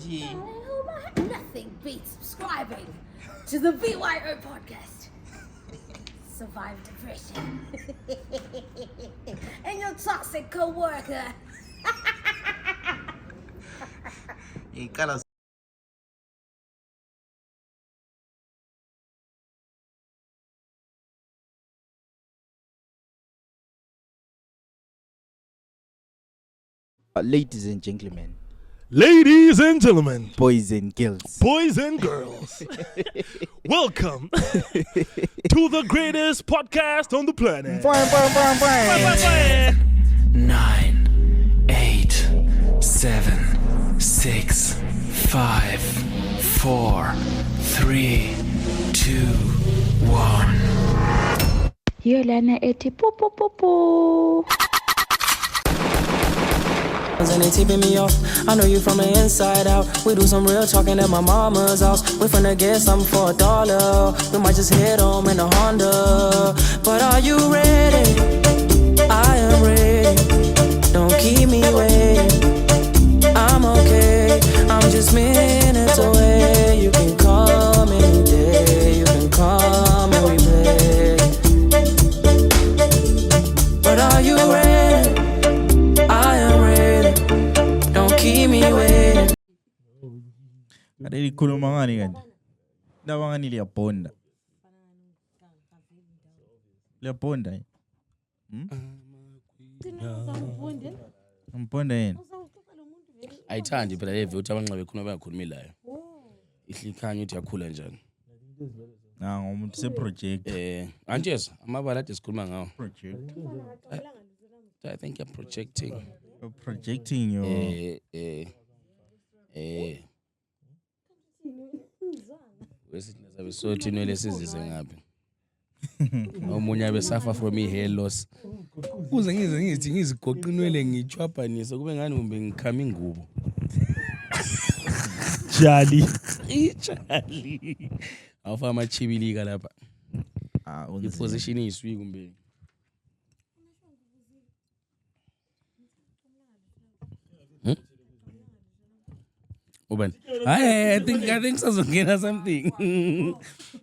Nothing beats subscribing to the BYO podcast. Survive depression. And your toxic co-worker. Ladies and gentlemen, boys and girls, welcome to the greatest podcast on the planet. 9, 8, 7, 6, 5, 4, 3, 2, 1. Hiyo lana eti po po po po. And they tipping me off. I know you from the inside out. We do some real talking at my mama's house. We finna get something for $1. We might just head home in a Honda. But are you ready? I am ready. Don't keep me waiting. I'm okay. I'm just minutes away. You can come any day. You can come and we play. But are you ready? I am ready. Don't keep me waiting. Adeli khuluma ngani kanti? Ndaba ngani liyabonda? Liyabonda yini? Mbonda yini? Ayithandi phela leve uthi abanxa bekhuluma bengakhulumi layo. Ihlikhanya uthi yakhula njani. Ngomuntu se-project. Antes amabala ade sikhuluma ngawo. Project. I think you're projecting. You're projecting your... Wesithi nasabe sothi nwele sizise ngapi. Omunye abesafa from hair loss. Kuze ngize ngizigoqa inwele ngichwapanisa kube ngani umbe ngikhama ingubo. Jali. Awufa amachibilika lapha. Unzima. Position iswi kumbe. Uban. I think sazongena something.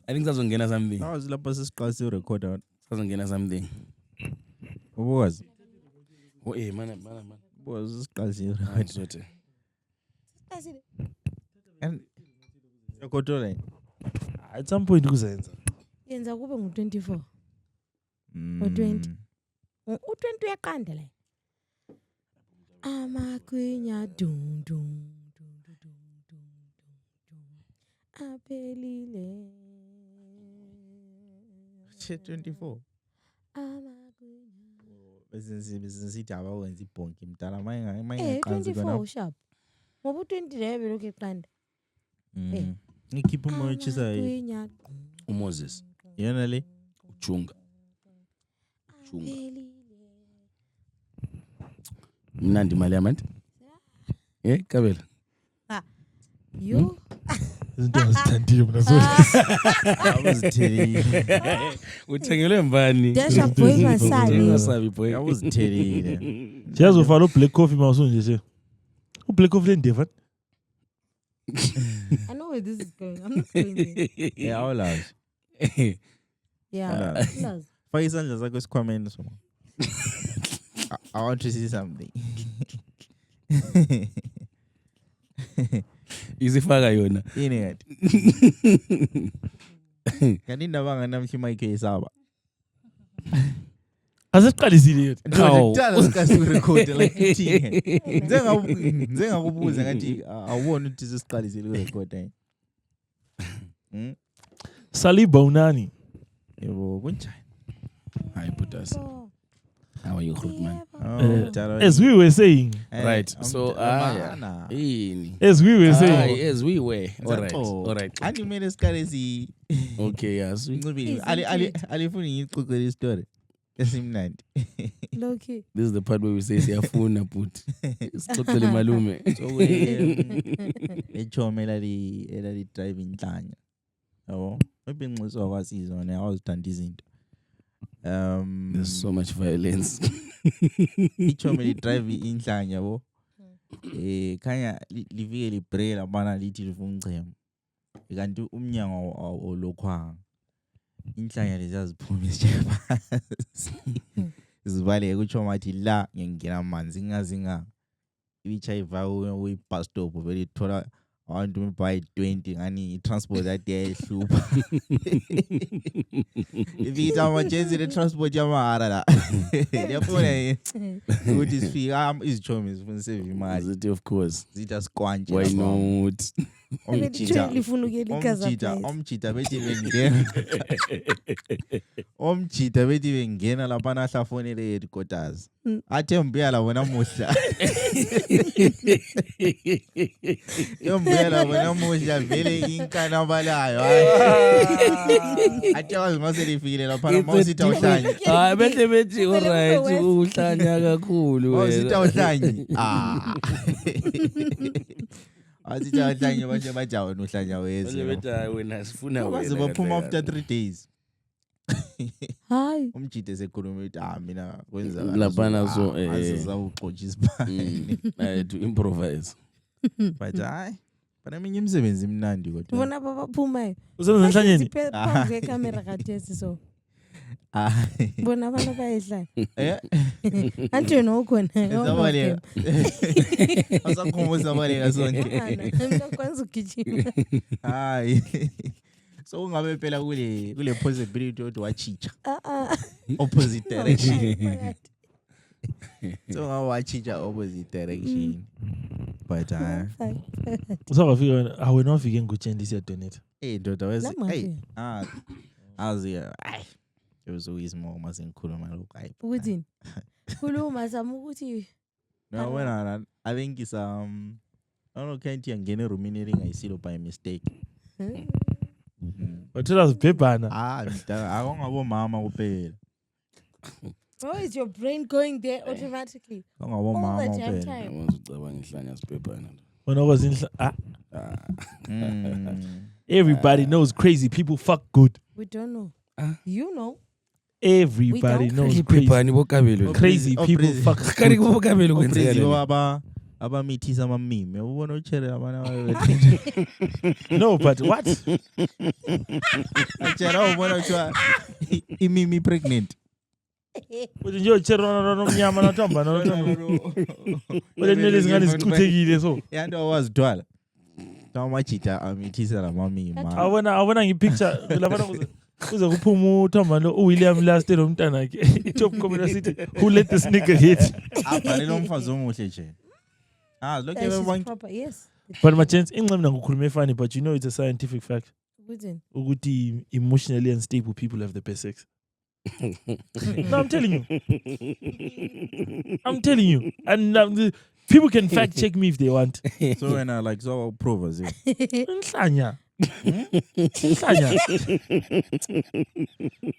I think sazongena something. Nazi lapha sesiqalise urecorder. Sazongena something. Ubuwazi. Man. Ubuwazi sesiqalise urecorder. Sote. And recorder At some point kuzenza. Yenza kube ngu-24. O-20. U-20 uyaqanda la. Amagwinya dum dum. Apelile. 24. Besensithi abawenza ibhonki mdala maye 24 sharp. Ngoba u-20 leyo belokhu eqanda. Ngikhipha umoya otshisa uMoses. Yena le Uchunga. Mnandi imali yamanti? Kabela. Yo. Izinto azithandiyo mina zona. awuzithelile. Uthengelwe mbani? Dasha boy ngasali. Ngasabi boy. Awuzithelile. Siyazofala ublack coffee mawusunje nje. Ublack coffee lendeva. I know where this is going. I'm not going there. Yeah, awulazi. Yeah, plus. Faka isandla sakho esikhwameni so. I want to see something. Izifaka yona. Yini ngathi? Kanti indaba nganamhla mic yesaba. Asiqalisile yethu. Ngicela sikasi record like ithini. Njengakubuza ngathi awubona ukuthi sesiqalisile urecord yini. Saliba unani? Yebo kunjani? Hi Putas. How are you, Grootman? As we were saying. Right. So As we were saying. As we were. All right. Ani mele sikalezi. Okay, yes. Alifuni ngixoxele istory. Esimnandi. Loki. This is the part where we say siyafuna put. Sixoxele malume. So echome elali drive inhlanya. Yabo. Ebinxiswa kwasizwa ne awuzithanda izinto. There's so much violence. Ichome li drive inhlanya yabo. khanya livike libre labana lithi lifunchema kanti umnyango olokhwanga inhlanya lezaziphuma isijaphansi zibaleke kutsho mathi la ngingena amanzi ngazinga ibichayiva uyi-bus stop vele ithola abantu by 20 ngani i-transport ade yayihlupha ifika ama-agency le-transport yamahara la liyafuna ukuthi sifika izichomi zifuna save imali Zithi of course. zithi asikwanje Why not? omjita bethi bengena laphana ahlafonele headquarters athe mbuya la bona muhla yombuya bona muhla vele inkana balayo athe wazi maselifikile laphana mawusitha uhlanye bethi alright uhlanya kakhulu mawusitha uhlanye asitha uhlanye bashe bajawa nohlanya weze bethi wena sifuna wena baze baphuma after 3 days hayi umjide sekhuluma ukuthi mina kwenza laphana so azizawuxotsha isibani to improvise. but hayi bana minye imisebenzi imnandi kodwa bona babaphumayo Usebenza enhlanyeni? phambi kwekamera kathesi so bona abantu bayedlala anti nokhona zabaleka asakhumbuza baleka sonke kwanza ugijima hayi so ungabe phela kule possibility ukuthi wachicha opposite direction so ungabe wachicha opposite direction but Usawafika wena wafike ngutsheni siyadonate. ndoda wese azi uzokuyisimo masengikhuluma lokho hayi ukuthini khuluma zama ukuthi no wena I think is I don't know can't ngene roomini engayisilo by mistake Wathela zibhebhana. akungabo mama kuphela how is your brain going there automatically akungabo mama all the damn kuphela time Ucabanga ihlanya sibhebhana. Wena kwazi everybody knows crazy people fuck good. we don't know you know Everybody don't. knows crazy. Ibhebhani bokabelo. Crazy people fuck Kari bokabelo Crazy kwenzeka. abamithisa amamime ubona uchere abana No, but what? achera ubona uchwa imimi pregnant Uthi nje uchera nomnyama nathamba Wale nele zingane zicuthekile so. yanto wazithwala tamachita amithisa lamamime Awona ngipicture labana kuze kuphuma uthamba lo William last nomntana wakhe. Top comment sithi who let this nigga hit? abhalele umfazi omuhle nje look she's everyone proper yes But my chance ingcemna ngokhuluma funny but you know it's a scientific fact. ukuthini Ukuthi emotionally unstable people have the best sex. No, I'm telling you. And people can fact check me if they want. so when I like so provers Inhlanya.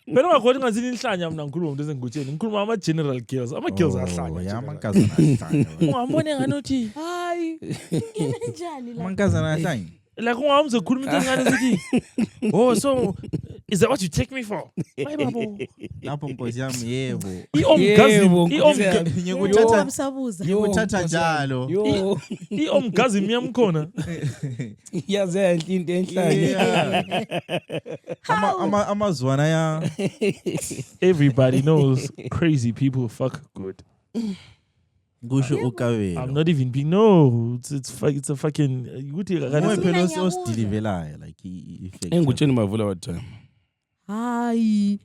Phela ngakhona ngazini inhlanya mina ngikhuluma umuntu esengutsheni. Ngikhuluma ama general girls. Ama girls ahlanya. amankazana ahlanya Ungambone ngani uthi hayi ngene njani la amankazana ahlanya like ungamze khuluma into engane sithi oh so is that what you take me for? Hayi babo. lapho nkosi yami yebo umsabuza uthatha njalo iomgazim yamkhona. Yaze into enhlanya. amazwana ya Everybody knows crazy people fuck good. kusho ukabelo I'm not even being no. It's a fucking. ngoba phela osidilivelayo like effect Engutsheni mavula what time. hayi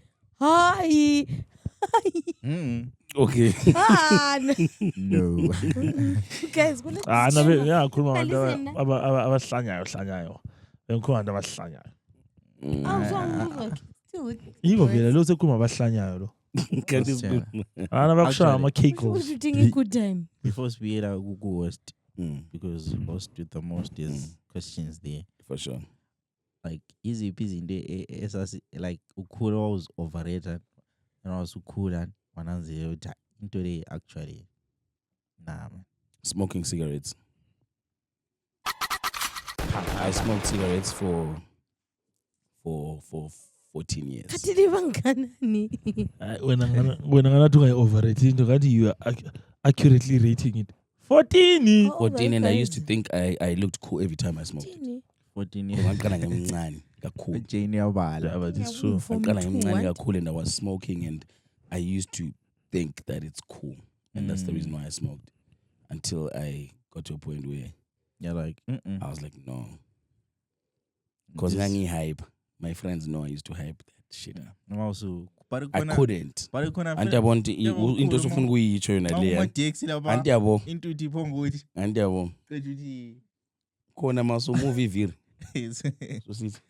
Okay. no guys Nabe yakhuluma abantu Listen. abahlanyayo. Enkhona abantu abahlanyayo. Yiko vele lo sekhuluma abahlanyayo lo. Kanti Bakushaya ama what kegels. you think a good time before sibuyela ku-host because host with the most is questions there for sure. like iziphi izinto esasi like ukhula was overrated and wasukhula wananzela ukuthi into le actually nah man. Smoking cigarettes. I smoked cigarettes for 14 years. kathini banganani Wena nganathi ungayi overrate into kanti you are accurately rating it 14. How old are 14, you and I used to guys? think I looked cool every time I smoked it. 14 years. Ngaqala ngemncane kakhulu. Jane yabala. Yeah, but it's true. From Ngaqala two, ngemncane what? kakhulu, and I was smoking, and I used to think that it's cool, and that's the reason why I smoked. Until I got to a point where You're like, I was like, no. Because ngangi hype. My friends know I used to hype that shit up. also, but I couldn't. But khona Anti yabo into osufuna ukuyitsho yona leya. Taxi lapha. Anti yabo, Into tipo ngokuthi. anti yabo. Ukuthi Khona maso movie viri. So sithi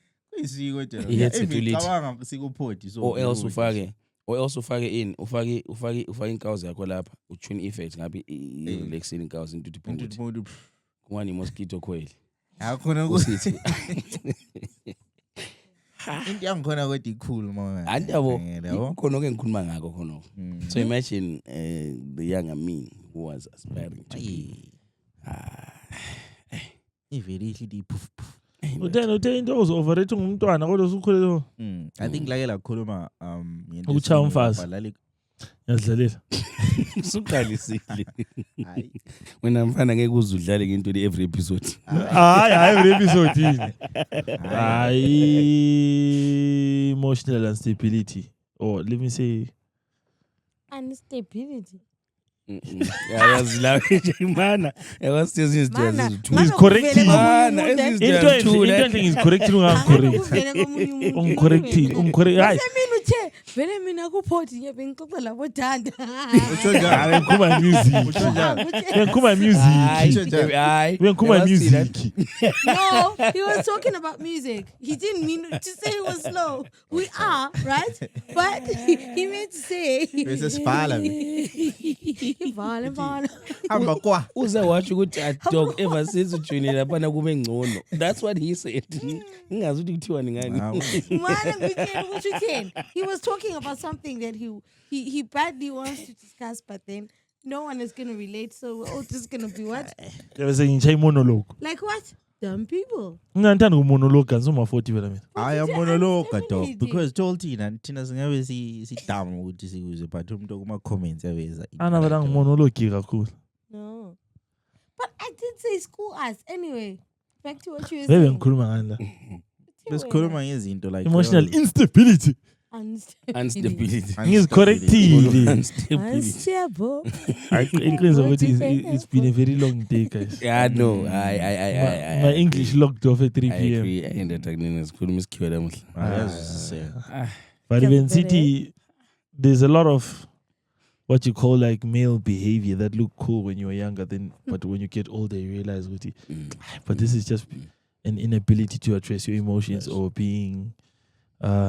isiko nje. Iheadset ulithi. Cabanga sikuport so. or else ufake in ufake inkawu yakho lapha utune effect ngabe relaxing inkawu into iphunguthi. Kungani mosquito coil. Akhona Usithi into yangikhona kodwa ikhulu mama. anti yabo Yabo. khona ke ngikhuluma ngakho khona. So imagine the younger me who was aspiring to be Iveli ihlidi puf puf. Uthe into ozoverate ngumntwana kodwa usukhulele I think like lakhuluma ngento Ukuchaya esinye umfazi. babhalala ngiyadlalela. usuqalisile. hayi. Wena mfana ngeke uzudlale ngento le every episode. Hayi every episode yini. Hayi emotional instability, or let me say Instability. Yazi la nje mana yawasizwe izinto Mana, ezithu. He's correcting. Mana into ezizithula. enhle is correcting uncorrect. Umcorrect. Hayi. Mina uthe vele mina kuphoti nje bengixoxa labo danda. Hayi ngikhuluma music. Ngikhuluma music. Hayi. Ngikhuluma music. No, he was talking about music. He didn't mean to say it was slow. We are, right? But he meant to say Bese sifala. Vala. Hamba kwa. Uze watsho ukuthi dog ever since ujune lapha na kube ngcono. That's what he said. Ngingazi ukuthi kuthiwani ngani. He was talking about something that he badly wants to discuss, but then no one is going to relate, so we're all just going to be what? Bese ngichaya monologue. Like what? Dumb people. Ngithanda ukumonologue kanzuma 40 vela mina. Aya monologue dog Really? because told thina singabe sidama ukuthi sikuze but umuntu kuma comments yaveza. Ana bala ngimonologue kakhulu. No. But I did say school us. Anyway, back to what you were Bebe saying. ngikhuluma ngani la. Besikhuluma ngezinto like Emotional instability. Instability. Ngizicorrectile. Unstable. Increase ukuthi it's been a very long day, guys. Yeah, no. My English logged off at 3 I p.m. agree. Enda takunene sikhuluma isikhiwa lamuhla. But even city, there's a lot of what you call like male behavior that look cool when you were younger. But when you get older, you realize, but this is just an inability to address your emotions or being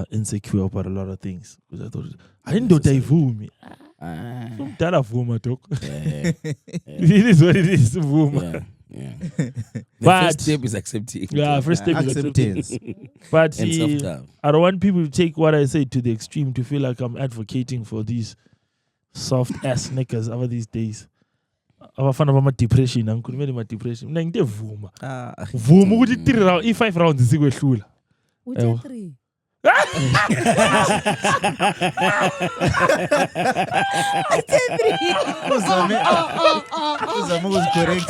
insecure about a lot of things. Because I thought, I didn't know they fool me. That a vuma talk. It is what it is, vuma. Yeah. The But- first step is accepting. Yeah, first step is acceptance. But And self-love. I don't want people to take what I say to the extreme to feel like I'm advocating for these soft ass niggas over these days. Abafana bama depression, angikhulumeli ma depression. Mina ngite vuma. Vuma ukuthi 3 rounds, i5 rounds sikwehlula. Which are three? I said three. Uzama ukuzicorrect.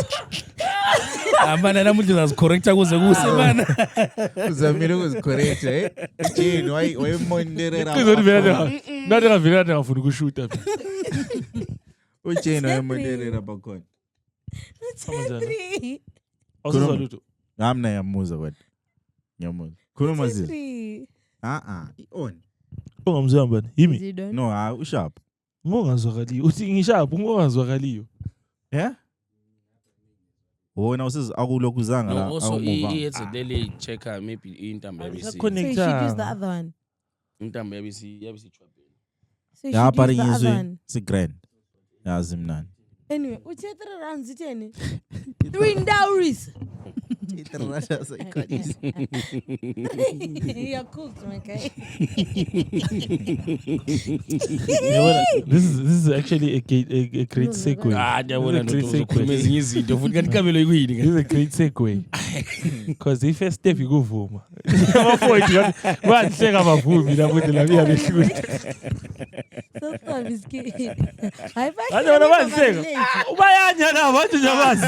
Abana namuhla uzazicorrecta kuze kuse mana. Uzamile ukuzicorrect Jane wayemonderera. Kuzothi vela nathi ngavela ngafuna ukushuta. Ujane wayemonderera bakhona. I said three. Awusizwa lutho. Nami nayamuza kodwa. Ngiyamuza. Khuluma I said zini. three. On. Ungamzwa bani? Yimi. Is it done? No, usharp. Ngongazwakaliyo. Uthi ngishapha ngongazwakaliyo. Yeah? Wona usiz akulokuzanga la No, also awumuva. it's a daily checker maybe intambo yabisi. So you should use the other one. Intambo yabisi chwapeni. So you Ya should pari use the other ngizwe one. si grand. Yazi mnani. Anyway, which 3 rounds it any? 3 dowries. You're cooked, my guy. This is actually a great segue. Ndiyabona This is a great nokukhuluma segue. ezinye izinto futhi kanti kamelo ikuyini This is a great segue. Because the first step ikuvuma. Abafowethu bahleka abavumi lapho la behlula. So So sophisticated. High five. Hayi bona bayihleka. Ubayanya na abantu nyabazi.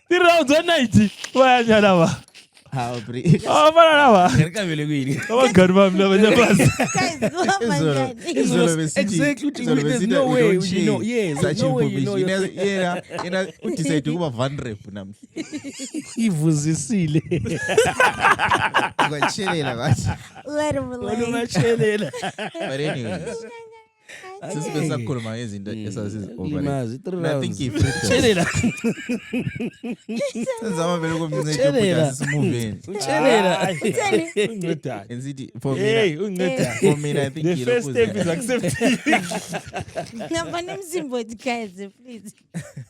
3 rounds on 90. Ubayanya laba. How bre. Abafana laba. Ngerikabele kwini. Abangani bami laba nyabazi. Guys, go up my God. Izolo besithi Exactly. izolo There's besithi no we way don't you share know. Yes, there's such no way you know. information. Yena udecide ukuba van rep namhla. Ivuzisile. Kwatshelela kwathi. Let him Wena relate. ungatshelela. But anyways, sisibe sakhuluma ngezinto esasizi over. Imazi 3 rounds. Nothing ifreedom. Tshelela. Senzama vele kumncede Utshelela. ukuthi simoveni. Tshelela. Unceda. And sithi for Hey, me unceda. for me I think The you first step is accepting. Ngapha nimsimbo guys, please.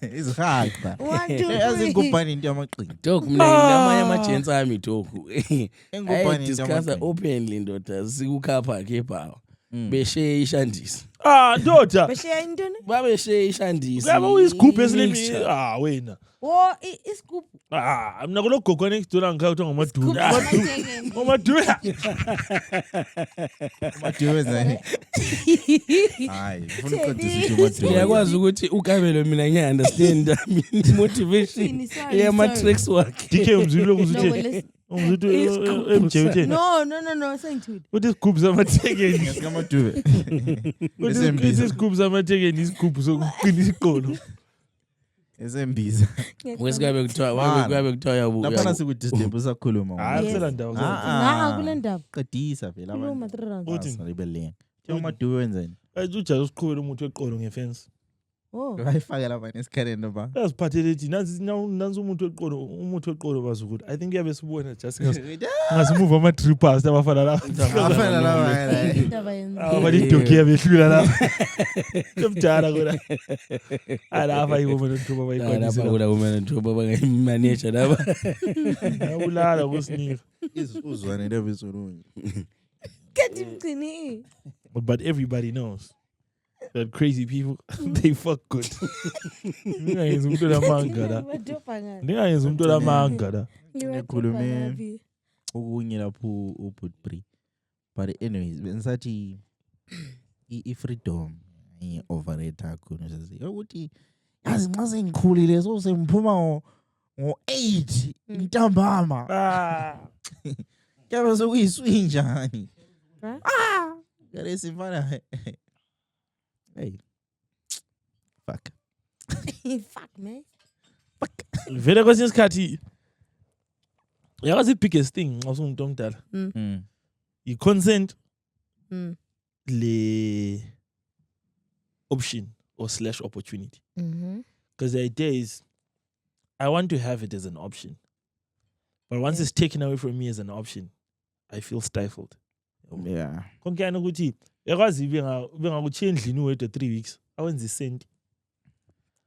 is hard. 1, 2, Yazi 3. ingubhani into yamaqhinga. Dog mina nginamanye ama-gents ami Doku. Ingubhani into Discussa yamaqhinga. openly ndoda sikukhapha ke bhawa. Beshe ishandisi. Ndoda. Bashiya intoni? Babeshe ishandisi. Ngabe uyisigubhu Mixture. esilimi. Wena. Oh, iscoop. Mina kulogogo next door ngikhawu ukuthi Scoop. ngomaduna. Ngomaduna. Madiwe zani. Hayi, ufuna uqedisa madiwe. Ngiyakwazi ukuthi ukabelo mina ngiya-understand motivation Sorry. eyama-tracks wakhe. DK umzilo No, kuzuthi. listen. Umzuthi MJ utheni. No, sengithuthi. Uthi isigubhu zamathekeni. Ngesikamaduve. Uthi isigubhu zamathekeni isigubhu sokuqina isiqolo. Esembiza. Wesikabe kuthiwa yabu. Lapha sikudisturb usakhuluma. Hayi kusela ndawo. Kule ndaba. Qedisa vela Khuluma abantu. 3 rounds. Uthi Asibelenge. Maduwe wenzeni? ujazi usiqhubela umuthi weqolo ngefence. Oh. Bayifakela abanye esikhaleni ba. Uyaziphathele ethi nansi umuthi weqolo bazukuthi. I think yabe sibona just ngasimove ama-trippers abafana la. Afana la. Indaba yenza. Abalidoki yabehlula la. Semdala kona. Alapha yibo bona nthuba Lapha bayikwanisa. kula kumele nthuba bangayimaneja laba. Yabulala kusinika. Uzwane lebisolunye. Kanti mgcini. But everybody knows that crazy people they fuck good. Ningayenza umuntu olamanga la. Ningayenza umuntu olamanga la. Ngikhulume okunye lapho uButbri. But anyways, bengisathi i-freedom overrated kakhulu nje. Ukuthi yazi nxa sengikhulile so sengiphuma ngo-8 intambama. Kyabe sokuyiswing njani? Ngale sifana. Hey. Fuck. Fuck man. Vele kwesinye isikhathi yazi biggest thing nxa usumuntu omdala. I-consent le option or / opportunity. Because the idea is I want to have it as an option. But once it's taken away from me as an option, I feel stifled. Yeah. Konke yana ukuthi yakwazi bengakuthi endlini uwedwa 3 weeks awenza isenti.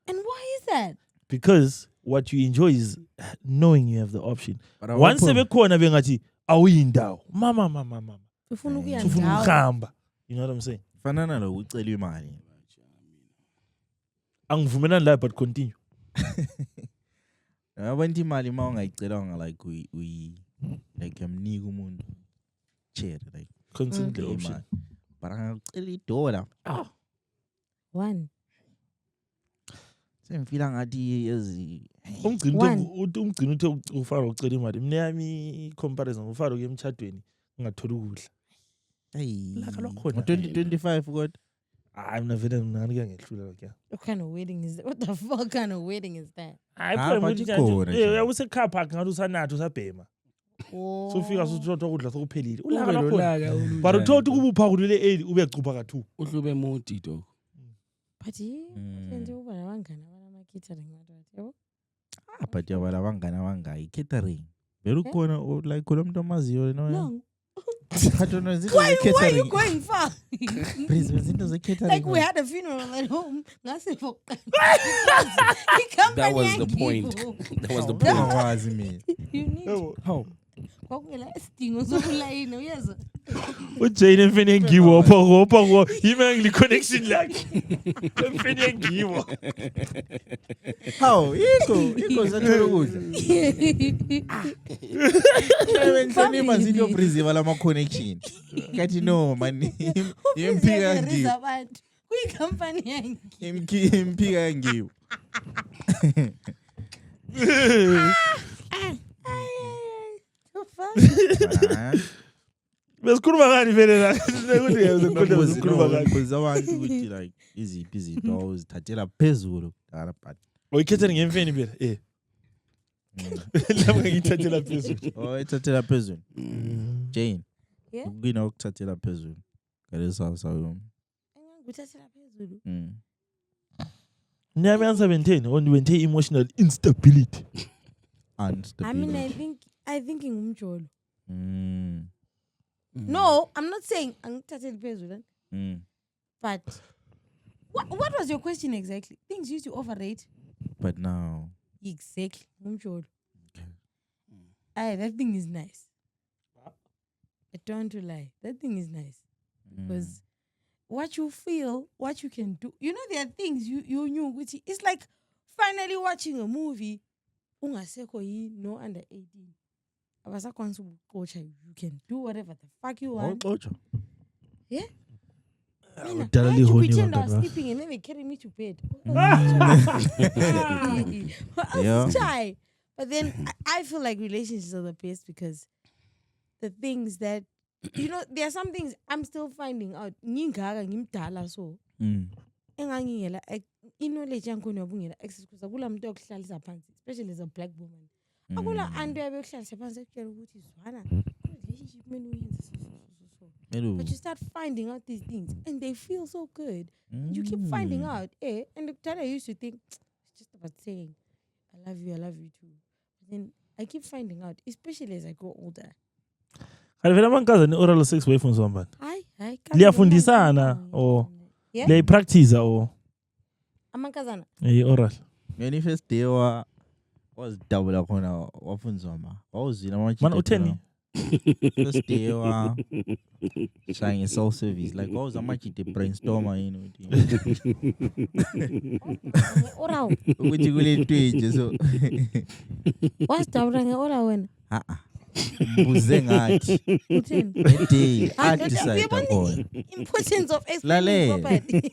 And why is that? Because what you enjoy is knowing you have the option. But Once bekhona bengathi awuyindawo. Mama. Ufuna ukuya Ufuna ndawo. ukuhamba. You know what I'm saying? fanana lokucela imali. Angivumelani la but continue. Abantu imali ma ungayicelanga like like yamnika umuntu chair like Consent the option. imali. But angacela $1. 1. Sengifila ngathi ezi Umgcini uthe ufara ucela imali. Mina yami comparison ufara ke emchadweni ungathola ukudla. hey Laka lokhona. 2025 kodwa. Mina vele nginganika ngehlula lokho. What kind of wedding is that? What the fuck kind of wedding is that? but ikhona nje. Uyawuse car park ngathi usanatha usabhema. Oh. So fika usuthola ukudla sokuphelile. Ulaka Ulaka lokhona. lolaka. But uthola ukuthi kubupha kulele 8 ube yacupha ka2. Uhlube moti Doku. But nje uba nabangani abana catering bathi yabo. But yabala abangani abangayi catering. Vele ukhona like lo muntu amaziyo no. No. Khathona izinto Why are catering. you going far? Please izinto ze catering. Like we had a funeral at home. Ngase for That was the point. That was the point. Ngakwazi mina. You need How? kwakungela isidingo sokulayina uyezwa. Ujane emfeni engiwo opha yima ngili connection lakhe. Emfeni engiwo. Hawu, yikho sathola ukudla. Benhlonipha zinto preserve lama connection. Kathi no man, imphika ngiwo. abantu kuyicompany yangi. Imphika yangiwo. Besikhuluma ngani vele la? Ukuthi yazikhuluma sikhuluma ngani? Because abantu ukuthi like iziphi izinto ozithathela phezulu dala but Oyikhethela ngemfeni phela. Lapho ngithathela phezulu. ithathela phezulu. Jane. Yeah. Ukuyina ukuthathela phezulu. Ngalesa sayo. Ngikuthathela phezulu. Nyame answer 10 on when emotional instability. I think ngumjolo. No, I'm not saying angithathela phezulu. But what was your question exactly? Things used to overrate. But now. Exactly. Ngumjolo. That thing is nice. I don't want to lie. That thing is nice. Because what you feel, what you can do. You know, there are things you knew. Which it's like finally watching a movie. No under 18. You can do whatever the fuck you want. Yeah? I pretend I was sleeping and then they carry me to bed. I was shy. But then I feel like relationships are the best because the things that, you know, there are some things I'm still finding out. So, knowledge access especially as a black woman. But you start finding out these things and they feel so good. You keep finding out, and the time I used to think it's just about saying I love you too. But then I keep finding out, especially as I go older. Alivela mankaza ni oral sex boyfriends wambani. Hayi. Liyafundisana or liyayipractice or amankazana. Oral. When first day was double khona wafundiswa ma. Wawuzina manje. Man utheni? First day shaying self service like what was a much the brainstormer Oral. Ukuthi kule twije so. What's double oral when? Buze ngathi. Utheni? Day I decide khona. Importance of explaining properly.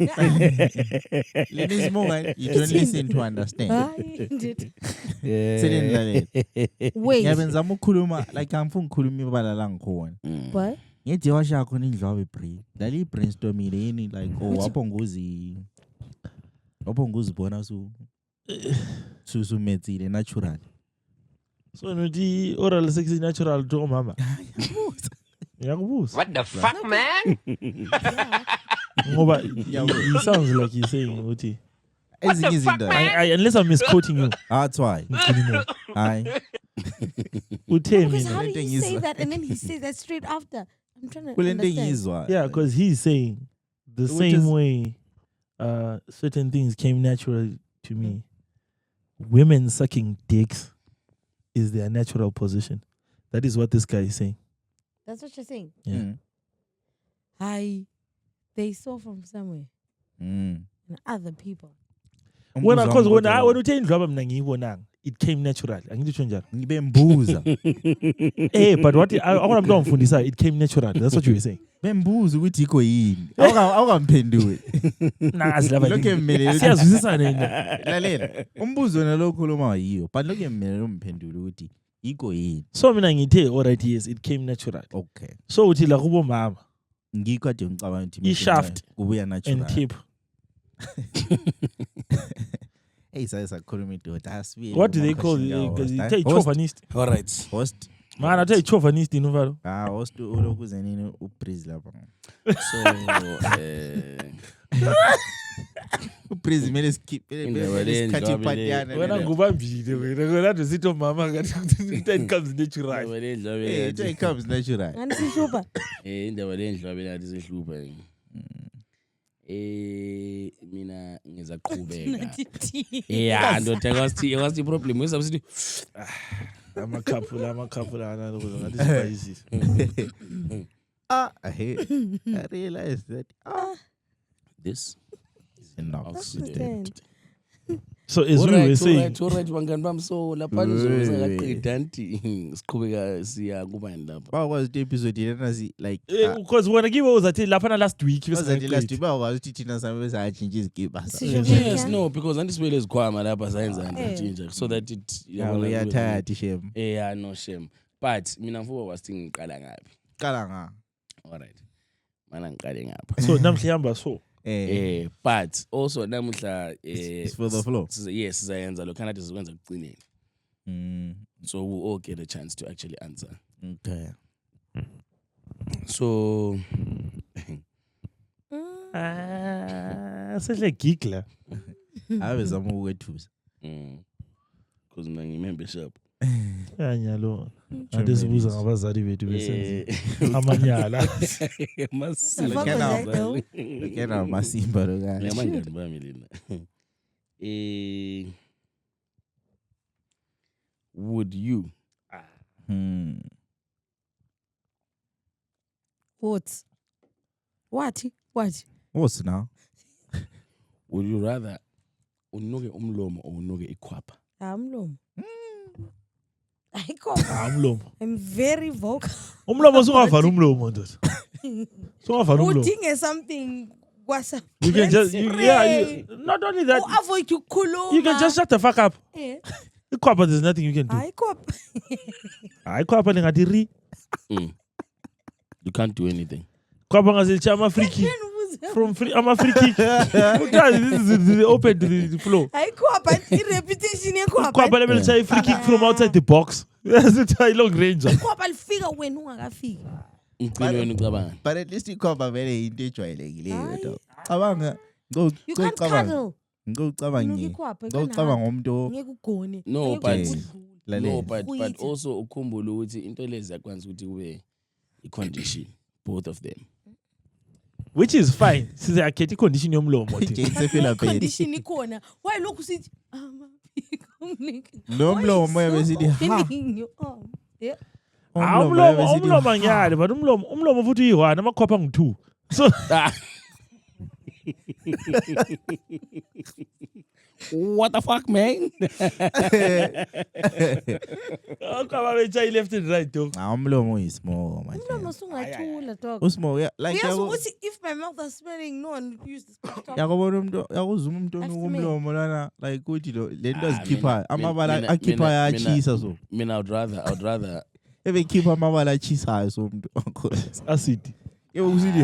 Let me more you don't listen to understand. Wait. Ngiyabenza ukukhuluma like angifuni ukukhuluma ibala la ngikhona. What? Ngithi washa khona indlwabe brain. Lali brainstorming yini like wapho bona su metsile natural. So no the oral sex is natural to mama. What the fuck, man? Ngoba he sounds like he's saying Uti. Unless I'm misquoting you. That's why. Because how do you say that and then he says that straight after? I'm trying to understand. Yeah, because he's saying the same way certain things came natural to me. Women sucking dicks is their natural position. That is what this guy is saying. That's what you're saying? Yeah. They saw from somewhere. And other people. When you tell me it came natural. But what I'm doing for this, it came natural. That's what you were saying. Bembuza ukuthi iko yini. Awukamphenduli. Lokho emele. Lalela. Umbuzo nalokho khuluma yiyo. But lokho emele umphendule ukuthi iko yini. So mina ngithe alright yes it came natural. Okay. So uthi la kubo mama. Ngikho ade ngicabanga ukuthi shaft kubuya natural. And tip. Hey, so what do they call it? Because you take chauvinist. All right. Host. Man, I tell you chauvinist in Novaro. Host ulokuzenini upraise lapha. So upraise mele skip skati patiana. Wena ngubambile wena. Ngona zito mama ngathi it comes natural. It comes natural. Angisihlupa. Indaba lendlwabe nathi sihlupa. Mina ngizaqhubeka. Ndoda kwasi problem wesithi ama couple ana ngathi spices. I realized that This enough. accident. So as we were saying, Alright, bangani bami, so lapha nizokwenza ngaqeda anti siqhubeka siya kubani lapha. Bakwazi ukuthi episode yena like because when I give us that lapha last week, bazathi last week bakwazi ukuthi thina sami besatshintsha izikipa. Yes, no, because andisibele izikhwama lapha sayenza nje so that it We are tired shame. yeah, no shame. But mina mfuba wasithi ngiqala ngapi. Qala nga. Alright. Mana ngiqale ngapha. so namhlamba so. But also namuhla It's for the flow. Yes, sizayenza lokho nathi sizokwenza ekugcineni. So we all get a chance to actually answer. Okay. So Sehle gigla. Ave zama ukwethusa. because mina ngi-membership. Nyalo. Andisibuza ngabazali bethu besenze amanyala. Kena masimba lo guys. Ngiyamangani bami lena. Would you What? What's now? would you rather unuke umlomo or unuke ikhwapha? Umlomo. Umlomo. I'm very vocal. Umlomo sungavala umlomo ndoda. Sungavala umlomo. Udinge something kwasa. You can just not only that. Avoid ukukhuluma. You can just shut the fuck up. Ikhwapha, there's nothing you can do. Ikhwapha lingathi ri. You can't do anything. Khwapha ngazilicha ama free kick. From free, I'm a free kick. This is open to the floor. Ikhwapha reputation yekhwapha. Khwapha level say free kick from outside the box. That's a long range. Ikhwapha lifika wena ungakafika. Ngicela ucabanga. But at least ikhomba vele into ejwayelekileyo to. Cabanga You can't cuddle. ngicabanga umuntu Ngeke ugone. No, lalela. but also ukhumbule ukuthi into lezi yakwanza ukuthi kube i-condition both of them. Which is fine. Size akhethi condition yomlomo. Jane feel bad. Condition ikhona. Why lokhu sithi Lo mlomo yabesithi ha. Umlomo ngiyale but umlomo futhi uyi1 amakhwapha ngi2. So What the fuck, man? Akaba becha left and right dog. Umlomo is small man. Umlomo sungathula dog. Usmall yeah like Uyazi if my mouth is smelling no one use this. yakubona umuntu yakuzuma umuntu onomlomo lana like uthi lo lento azikhipha amabala akhipha yachisa so. Mina I would rather ebekhipha amabala achisayo so umuntu Acid. usithi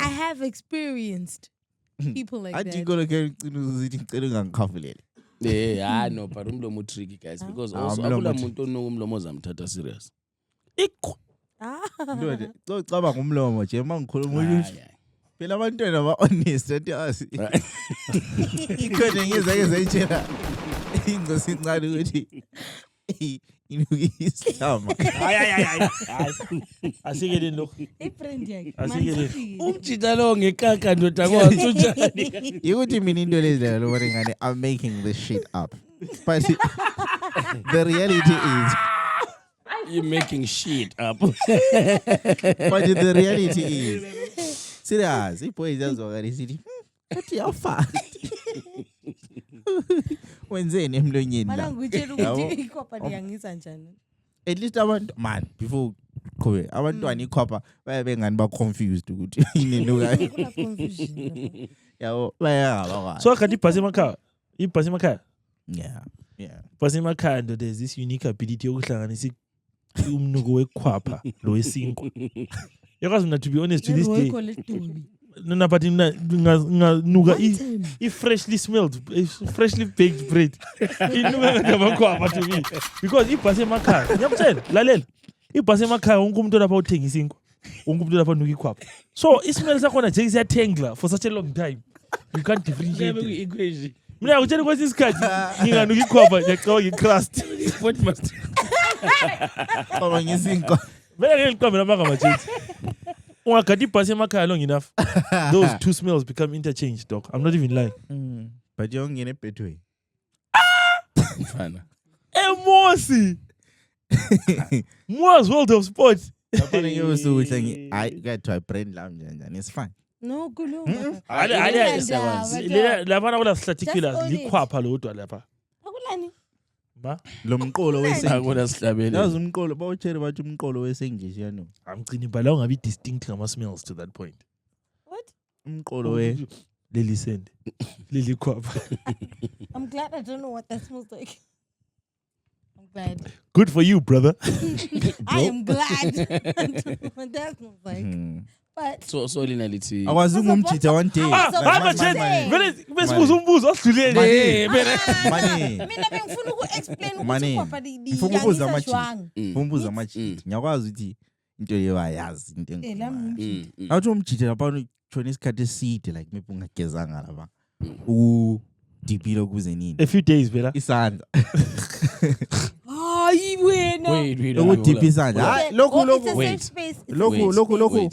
I have experienced people like that. athi ngolo ke uzithi ngicela ungangikhafulele. no, but umlomo tricky guys because also akula muntu onomlomo ozamthatha serious. Ndoda cocaba ngumlomo nje mangikhuluma ukuthi phela abantwana ba honest athi asi ikhona ngezake zayitshela ingosi incane ukuthi inuki islama Asikele lokho. Friend yakhe. Asikele. Umjita lo ngekaka ndoda kwathi unjani? ukuthi mina into lezi la lo ngane I'm making this shit up but the reality is You're making shit up. but the reality is serious iboy izazwakala sithi athi yafa wenzeni emlonyeni Mana la ngitshela ukuthi ikhopha liyangisa njani. at least abantu man before khobe abantwana ikhopha bayabe ngani ba confused ukuthi inenuka Kuna confusion. yabo bayangaba So akati iphase emakhaya. Iphase emakhaya. yeah Iphase emakhaya ndo there's this unique ability yokuhlanganisa umnuko wekhwapha lo wesinko. Yakwazi mina to be honest to this day. No, but nuga freshly smelled, freshly baked bread. Inuga ngamakhwapha to me because iphase emakhaya. Ngiyamtshela lalela. Iphase emakhaya wonke umuntu lapha uthengisa inko. Wonke umuntu lapha nuka ikhwapha. So ismell sakhona nje siyatengla for such a long time. You can't differentiate. Equation. Mina ngitshela ukuthi isikhathi nginganuka ikhwapha ngiyacabanga icrust. What must ngoba ngisinko Vele ngeliqambe lamanga majethi. Ungagadi iphase emakhaya long enough. Those two smells become interchanged, dog. I'm not even lying. but yongene betway Mfana. Mosi. Mo's World of Sport. Lapha ngeyosuhle hayi kuyathiwa brand lami njani it's fine. No kulunga. Lapha kula sihlathikula Just own it. likhwapha lodwa lapha. Akulani? Ma, Lo mqolo wesenglish. Akuna sihlabele. Yazi umqolo bawutshela bathi umqolo wesenglish yano. amgcini bala ungabi distinct ngama smells to that point. What? Umqolo we Lily send. Lily khwapha. I'm glad I don't know what that smells like. I'm glad. Good for you, brother. I am glad. What that smells like. But So lina lithi. Awazi ngumjita one day. Ah, Vele besibuza umbuzo osidlulele. Mani. mina bengifuna uku-explain Mani, ukuthi ngifuna ukubuza amajita. shwang. Umbuza amajita. Ngiyakwazi ukuthi into leyo ayazi into engikho. Lami Awuthi umjita lapha utshona isikhathi eside like maybe ungagezanga lapha. Udipile ukuze nini? A few days phela. Isandla. hayi wena. Wait. Ukudipha isandla. Hayi lokhu It's a Wait. safe space. It's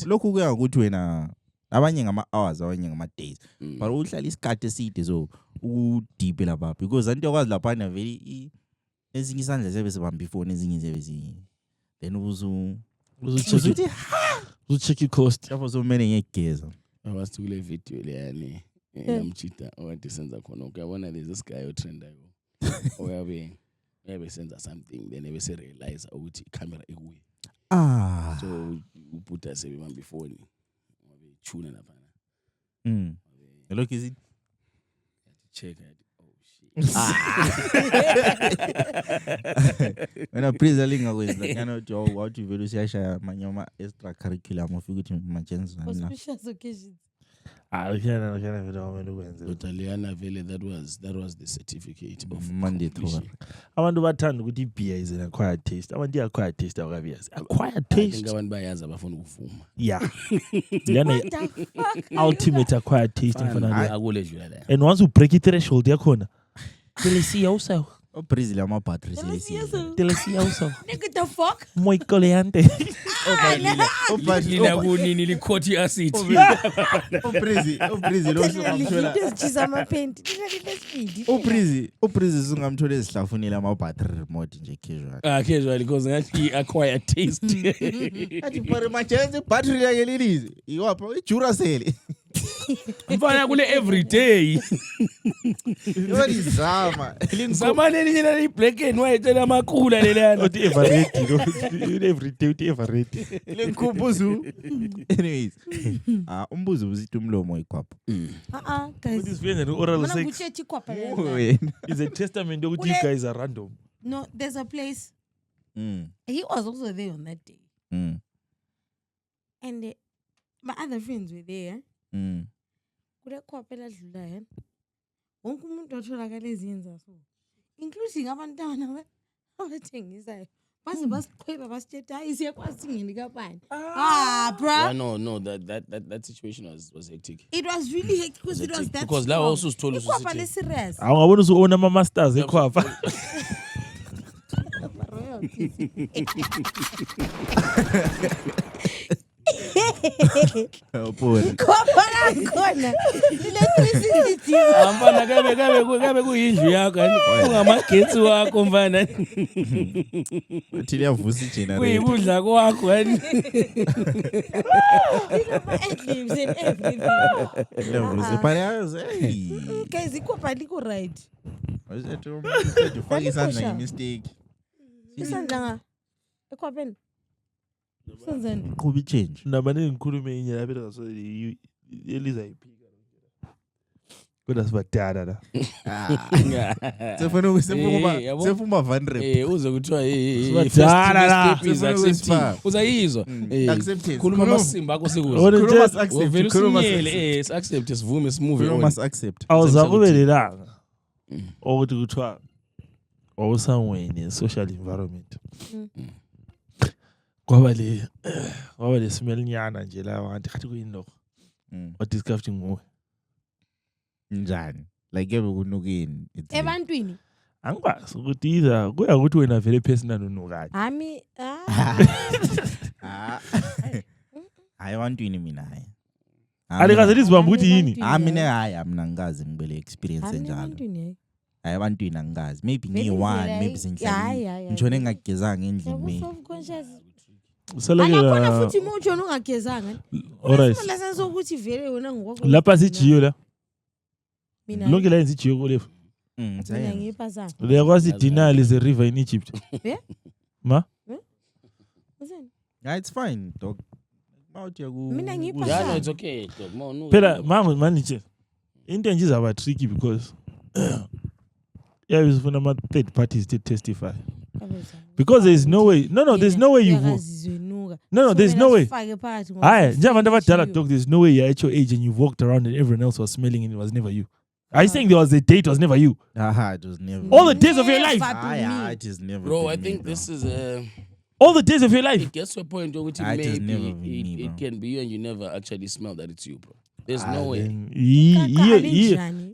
lokhu kuya ukuthi wena abanye ngama hours abanye ngama days. But uhlala isikhathi eside so udiphe lapha because anti yakwazi lapha na very ezinye isandla sebe sibamba ifone ezinye sebe then Uzucheck i-cost. lapho so many ngegeza. Awasi kule video leyani. Ngamchita owathi senza khona ukuyabona lezi sky otrendayo. Oyabe senza something then ebe se realize ukuthi camera ekuye. So ubuta sebebamba ifoni. Wabe tune lapha. Look is it? Check it. Wena please alinga kwenza cannot what you vele siyashaya manyoma extra curriculum ufika ukuthi machenza na. Auspicious occasions. Kana vele wamele ukwenze. Totaliana vele that was the certificate of mandatory. Abantu bathanda ukuthi beer is an acquired taste. Abantu acquired taste akabiyazi. Acquired taste. Abantu bayazi abafuna ukuvuma. Yeah. Yana ultimate acquired taste mfana. Akule jula la. And once you break it threshold yakhona. Delisia usayo. Brazil ama battery selisi. Delisia usayo. Nigga the fuck? Muy coleante. Lina kunini likhoti acid. Brazil also ngamthola. Chiza amaphenti. Brazil sungamthola ezihlafunile ama battery remote nje casual. Casual because ngathi acquired taste. Athi for machenze battery yake lilize. Iwapha iJuracell. Mfana kule everyday. Yolizama. Zamane linye li black and white namakhula lelana. Uthi everyday no. Everyday uthi everyday. Lenkubuzu. Anyways. Umbuzo uzithi umlomo ikhwapha. Guys. This is oral Mana sex. kuchechi kwapha. Is a testament ukuthi you guys are random. No, there's a place. He was also there on that day. And my other friends were there. Kule khwapha ladlula yena. Wonke umuntu watholakala eziyenza so. Including abantwana abathengisayo. Base basiqhweba basithetha hayi siyakwazi ngini kabani. Bro. Yeah, no, that situation was hectic. It was really hectic because it was that. Because la also stole us. Ikhwapha le serious. Awungabona usu-own ama-masters ekhwapha. Khwapha lakhona. Electricity. Mfana kabe kuyindlu yakho ungamagetsi wakho mfana. Uthi liyavusa igenerator. Kuyibudla kwakho yani. Adlibs and everything. Liyavusa phayazi. Guys, ikhwapha liko right. Wayethi ufaka isandla ngemistake. Isandla nga. Ekhwapheni. Senzeni. Qhuba change. Nabane ngikhulume inye lapha ngaso eliza iphika. Kodwa sibadala la. Sefuna van rep. Uze kuthiwa Sibadala la. Uzayizwa. Accept. Khuluma amasimba akho sekuze. Accept. Vele accept sivume simuve on. Must accept. Awuzakube lelanga. Ukuthi kuthiwa somewhere in a social environment. Kwaba le smell nyana nje la wanti khathi kuyini lokho. What discovered nguwe? Njani? Like ebe kunukini. Ebantwini. Angikwazi ukuthi iza kuya ukuthi wena vele personal unukani. Ami Hayi abantwini mina hayi. Alikaze lizibamba ukuthi yini? Mina hayi mina ngikazi ngibele experience enjalo. Hayi abantwini angazi. Maybe ngi1 maybe sendlini. Ngitshone ngagezanga endlini. Self-conscious. Akakhona futhi mojo ungagezanga. Alright. Lesson sokuthi vele wena ngokwakho. Lapha sijiyo la. Mina Lonke la sijiyo kolefu. mina ngiyipasanga. Uyakwazi denial is a river in Egypt. Yeah? Ma? Uzeni? Yeah, it's fine, dog. Mawuthi Mina Yeah, no, ngiyipasanga. it's okay, dog. No. Phela manje into nje izaba tricky because yeah, uzifuna ama third parties to testify. Because there is no way. No, there's no way you go. No, there's no way. Aye, njengabantu abadala dog, there's no way you're at your age and you walked around and everyone else was smelling and it was never you. Are you saying there was a date, it was never you? it was never. All the days of your life. It is never. Bro, been I me, think bro. this is All the days of your life. it gets to a point where It has never been me, maybe bro. it can be you and you never actually smell that it's you, bro. There's no way.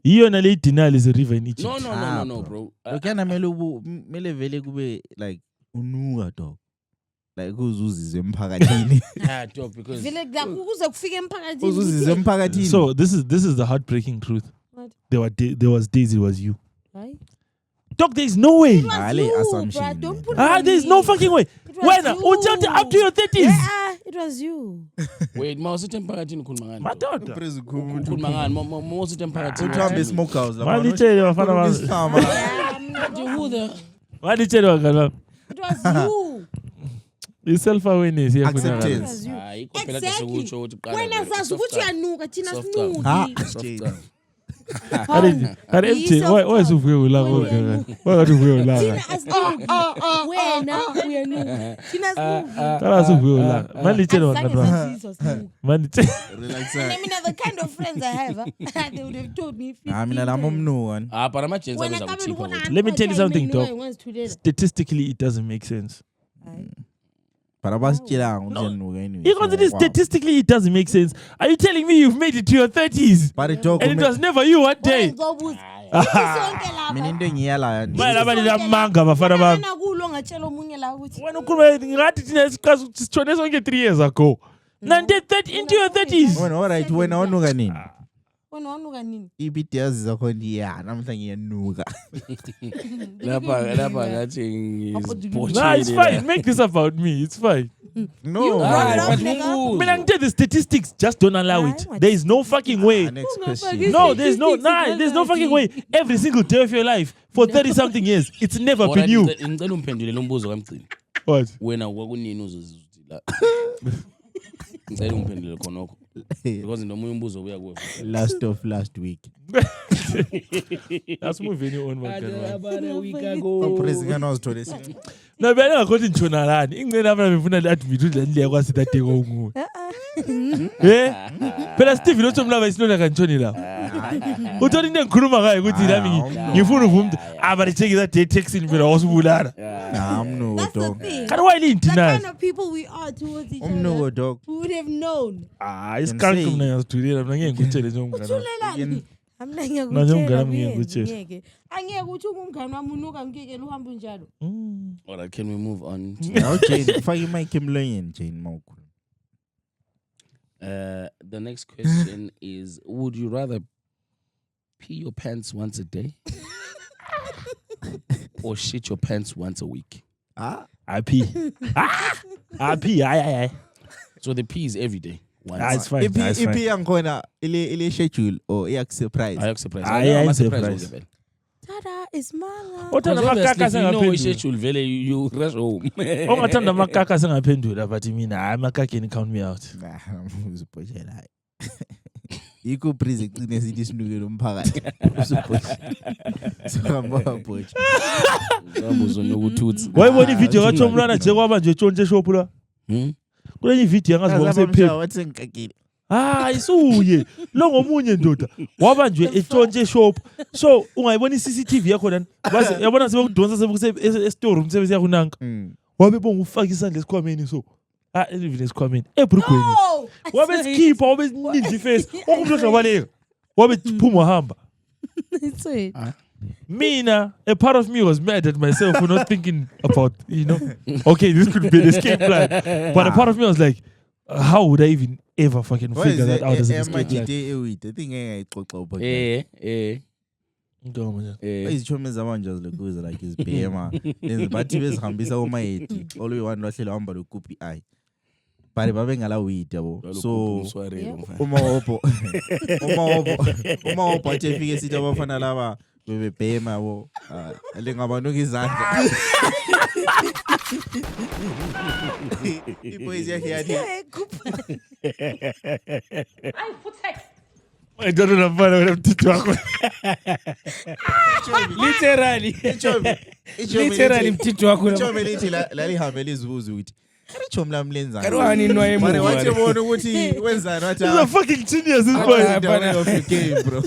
Hiyo na late denial is a river in Egypt. No, bro. Lokana mele vele kube like unuka dog. Like uzuzizwe emphakathini. Dog, because Vele kuze kufike emphakathini. Uzuzizwe emphakathini. So this is the heartbreaking truth. What? There was days it was you. Right? Dog, there's no way. It was Ale you, assumption, bruh. Don't man. put it on There's me. no fucking way. It was When you. until up to your 30s. Yeah, it was you. wait, mawusithi emphakathini ukhuluma ngani? Madoda. Ukhuluma ngani? Mawusithi emphakathini. Uthambe smokehouse la. Malitshele bafana bami. Who the Malitshele bangani. It was you. I-self awareness It Acceptance. was you. Hayi, ikho phela Exactly. sekutsho ukuthi qala. Wena sazi ukuthi uyanuka thina Soft sinuki. Kare MJ, why uvuke ulaka kodwa? Why ngathi uvuke ulaka? Thina asinuki. Wena uyanuka. Thina sinuki. Kala uvuke ulaka. Malitshele bangani bami. Asinuki. Malitshele. Relax. I mean, the kind of friends I have, they would have told me. 15 Mina nami times. umnuka. But ama-gents When I abenza come kuthipha and ukuthi- Let me tell you something, dog. dog. Statistically, it doesn't make sense. But abasitshelanga ukuthi unuka anyway. Because it is Wow. statistically, it doesn't make sense. Are you telling me you've made it to your 30s But dog, and it was never you one day? mina into engiyala Manje abantu lamanga bafana bami. kulo ngatshela omunye la ukuthi Wena ukhuluma ngathi thina siqhaza sitshone sonke 3 years ago. Nante 30 into your 30s. wena alright wena wanuka nini? wena wanuka nini? Ibitiyazi zakho ndiya namhla ngiyanuka. Lapha ngathi Nah, it's ngizibhotshile fine. la. Make this about me. It's fine. No. Hayi, Bro, but nigga. umbuzo. Mina ngithe the statistics just don't allow it. Hayi, There is no fucking way. Next Ungafaki question. No, there's no Statistics there's no fucking way. Every single day of your life for 30 something years, it's never been Alright, you. ngicela umphendule lo mbuzo kamgcini. What? Wena kwakunini uzozithi la. Ngicela umphendule khonokho. Because nomunye umbuzo ubuya kuwe. Last of last week. That's moving on man. About a week ago. President wazithole sithi. No, bena ngakhona intshonalani. Ingcene abantu befuna admit ukuthi le ndiya kwasi that nguwe. Phela Steve lo somlava isinona kantshoni la. Uthona into engikhuluma ngayo ukuthi nami ngifuna uvume ukuthi abaricheki that day texting phela wasubulala. Umnuko That's the dog. thing. Kanti why The denial? kind of people we are towards each Umnuko other. dog. We would have known. Isikanti say- mina ngiyazithulela mina ngeke ngikutshele njengomngane. Thulelani. Amna Manje ngiyakutshela. umngane wami ngeke, ngiyakutshela. ngeke. Angeke ukuthi umngane wami unuka ngeke uhambe njalo. Alright, can we move on? Now Jane, fake imic emlonyeni Jane mawukhuluma. The next question is: would you rather pee your pants once a day or shit your pants once a week? I pee. I pee. Aye. So the pee is every day. Once. It's fine. It's Ipi fine. yankhona ile schedule or iyak surprise. I am surprised. I am I'm surprised. surprised. Tada is manga. Othanda amakaka sengaphendula. schedule vele you rush home. Ongathanda amakaka sengaphendula but mina hayi amakaka can count me out. Nah, uzibhoshela hayi. Yikho prize icine sithi sinukele umphakathi. Uzibhoshela. Sihamba bhotsha. Ngambuzo nokuthutha. Wayibona ivideo kaThom Mlwana nje kwaba nje tshontshe shop la. Kule ivideo yangazi ngokusephepha. Wathi ngikakile. Isuye lo ngomunye ndoda wabanjwe etshontshe shop. So ungayibona iCCTV yakho lana. Base yabona sebekudonsa sebukuse store room sebese yakunanka. Wabe bonga ufaka isandla esikhwameni so. Even esikhwameni. Ebrugweni. Oh! Wabe skipper wabe ninja face. Okumhlo dlabaleka. Wabe phuma hamba. It's it. Mina, a part of me was mad at myself for not thinking about, okay, this could be an escape plan. But a part of me was like, how would I even ever fucking figure that out as an escape plan? I think engayixoxa ubhotsha. Izithome zamanje zilekuza like izibhema. Lenze bathi bezihambisa oma80. All we want wahlela hamba lokupi ai. but babengala weed yabo. So umsware uma opo athi efike sithi abafana laba bebebhema yabo lengabanuka izandla. Ipoezi yakhe yathi I don't know wena mthithi wakho. literally mthithi wakho ichobe lithi lalihambe lizibuza ukuthi ichomi lami lenzani. karwani inwaye Mara wathi bona ukuthi wenzani wathi He's a fucking genius, this boy. of the game, bro.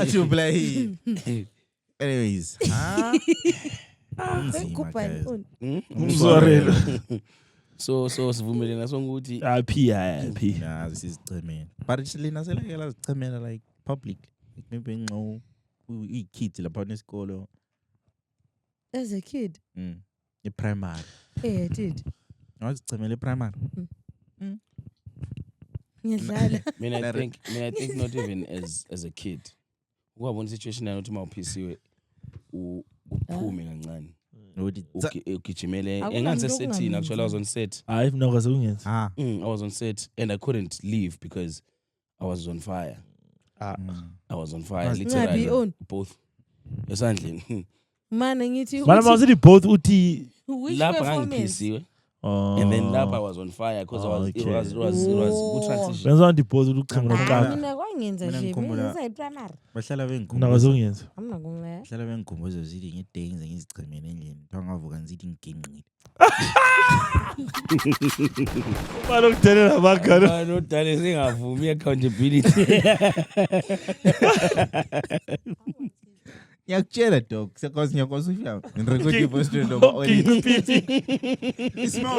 Athi uplay. Anyways, Umswarelo. so sivumelana sonke Happy. nah, this is man. But lina selakela zichemela like public. Like maybe nxo kids lapha nesikolo. As a kid. Primary. Yeah, I did. Wazichemela primary. Ngiyadlala. I think not even as a kid. Ukubona situation anothi mawuphisiwe uphume kancane. Ugijimele enganze setini actually I was on set. I've never seen it. I was on set and I couldn't leave because I was on fire. I was on fire literally both. Esandleni. Man ngithi Mana mawusithi both uthi lapha ngangiphisiwe. And then lapha I was on fire because it was good transition. benza ndiboza ukuchema lokukaka. mina kwangenza nje mina primary. Bahlala Nakaze ungenza. Amna kunga. Bahlala bengikhumbuza zithi ngidenze ngizichemele endlini. Bangavuka ngizithi ngiginqile. Malo kudelela abagana. No dale singavumi accountability. Ngiyakutshela dog because ngiyakwazi ufika ngirecord voice note noma audio.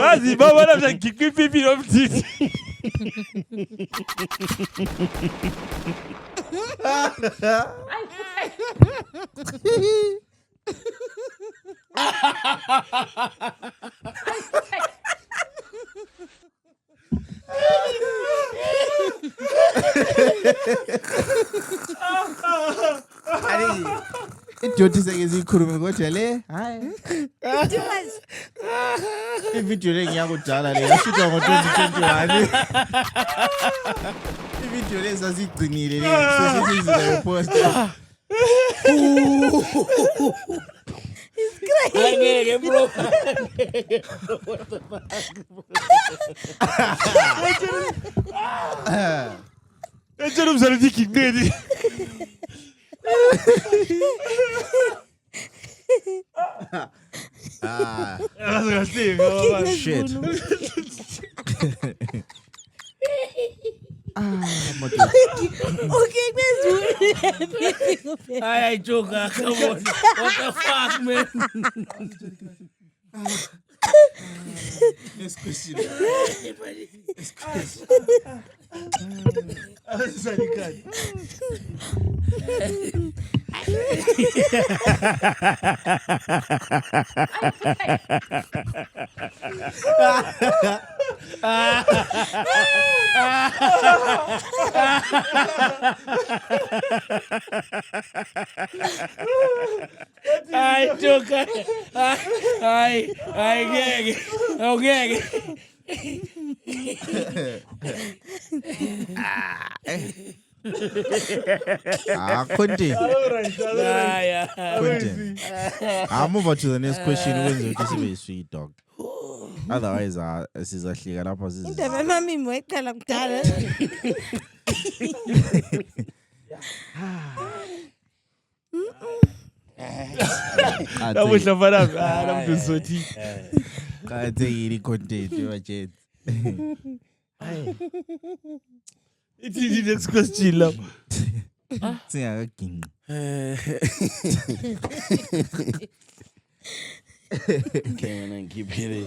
Wazi baba la ngikipipi nomthithi. Idoti sekezikhuluma kodwa le hayi ivideo le ngiyakudala le yashutwa ngo-2021 ivideo le sasiyigcinile le sesizila yoposta Angeke bro. Ejelo mzalithi kingeni. Shit. Okay, let's do it. I joke. Come on. What the fuck, man? Next question. I joke. I gag. Okay. Content. Content. I'll move on to the next question. This is a sweet dog. Otherwise, sizahlika lapha sizi. Indaba mami moyiqala kudala. Namuhla mfana namuntu uzothi qathekile content yobatshela. ithi next question lapho. Singakaginqi. Okay, man, keep hitting.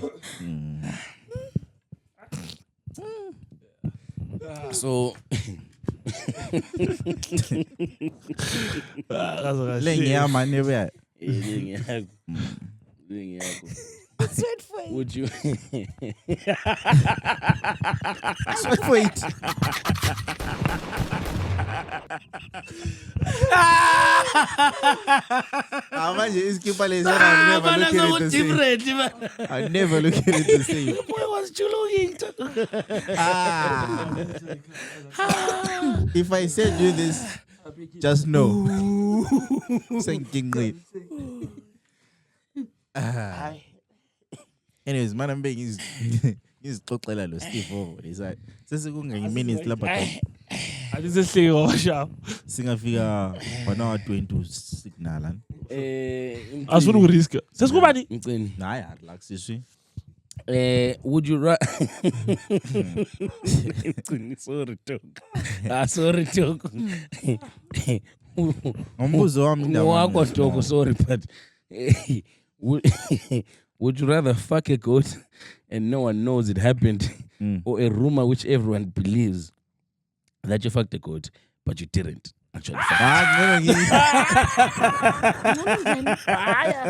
So Le ngiyamane be. Sweat for it. Would you Sweat for it. Manje iskipper lesi I never look at it the same. different, man. I never look at it the same. Boy was chuluging. If I send you this, just know. Senkinqi. Anyways, man, I'm being ngizixoxela lo Steve over lesa. Sesekungenye minutes lapha Andisehleki washa. singafika bana 20 signal. Asifuna ukuriska. Sesikubani? Mcini. Hayi relax siswi. Would you rather? Sorry, talk. Sorry, talk. Ngombuzo wami indaba. Wakho talk, sorry, but would you rather fuck a goat and no one knows it happened, or a rumor which everyone believes that you fucked a goat but you didn't actually fuck it?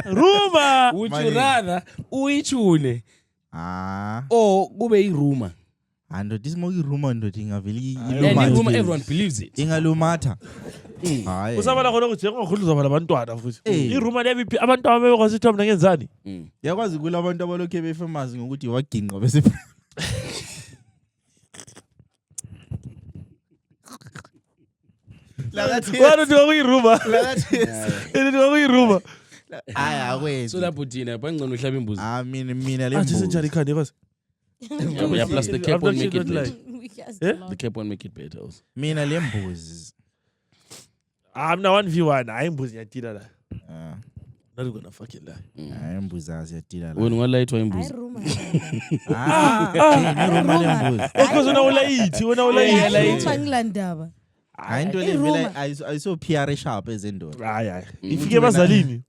Rumor. Would Money. you rather uyichune Ah, or kube rumor? ando dismoki rumor ndo ingaveli And in rumor ilumatha. everyone believes it. Ingalumatha. Hayi. Usabala khona ukuthi ngokudluza abantwana futhi. Eh. Irumor lebiphi abantwana bebekwazi mina ngenzani? Yakwazi kula abantu abalokhe befamous ngokuthi waginqa bese Lakathi Wena uthi ngokuyirumor. lakathi Ini ngokuyirumor. hayi akwenzi. So lapho thina bangcono uhlaba imbuzi. Mina le Athi senjani mbuzi. ikhanda yazi? Yeah, plus the cap I'm won't not make sure it that better. lie. We just Eh? lost. The cap won't make it better also. Mina le mbuzi. I'm na 1v1. Hayi imbuzi ngiyatila la. Ah, Not gonna fucking lie. hayi imbuzi asiyatila la. Wena ungalayithwa Hayi imbuzi. rumor. Ah, ni rumor le mbuzi. Because wena ulayithi, wena ulayithi. Hayi rumor ngilandaba. Hayi into le vele ayiso PR sharp ezendoda. Hayi hayi. Ifike bazalini.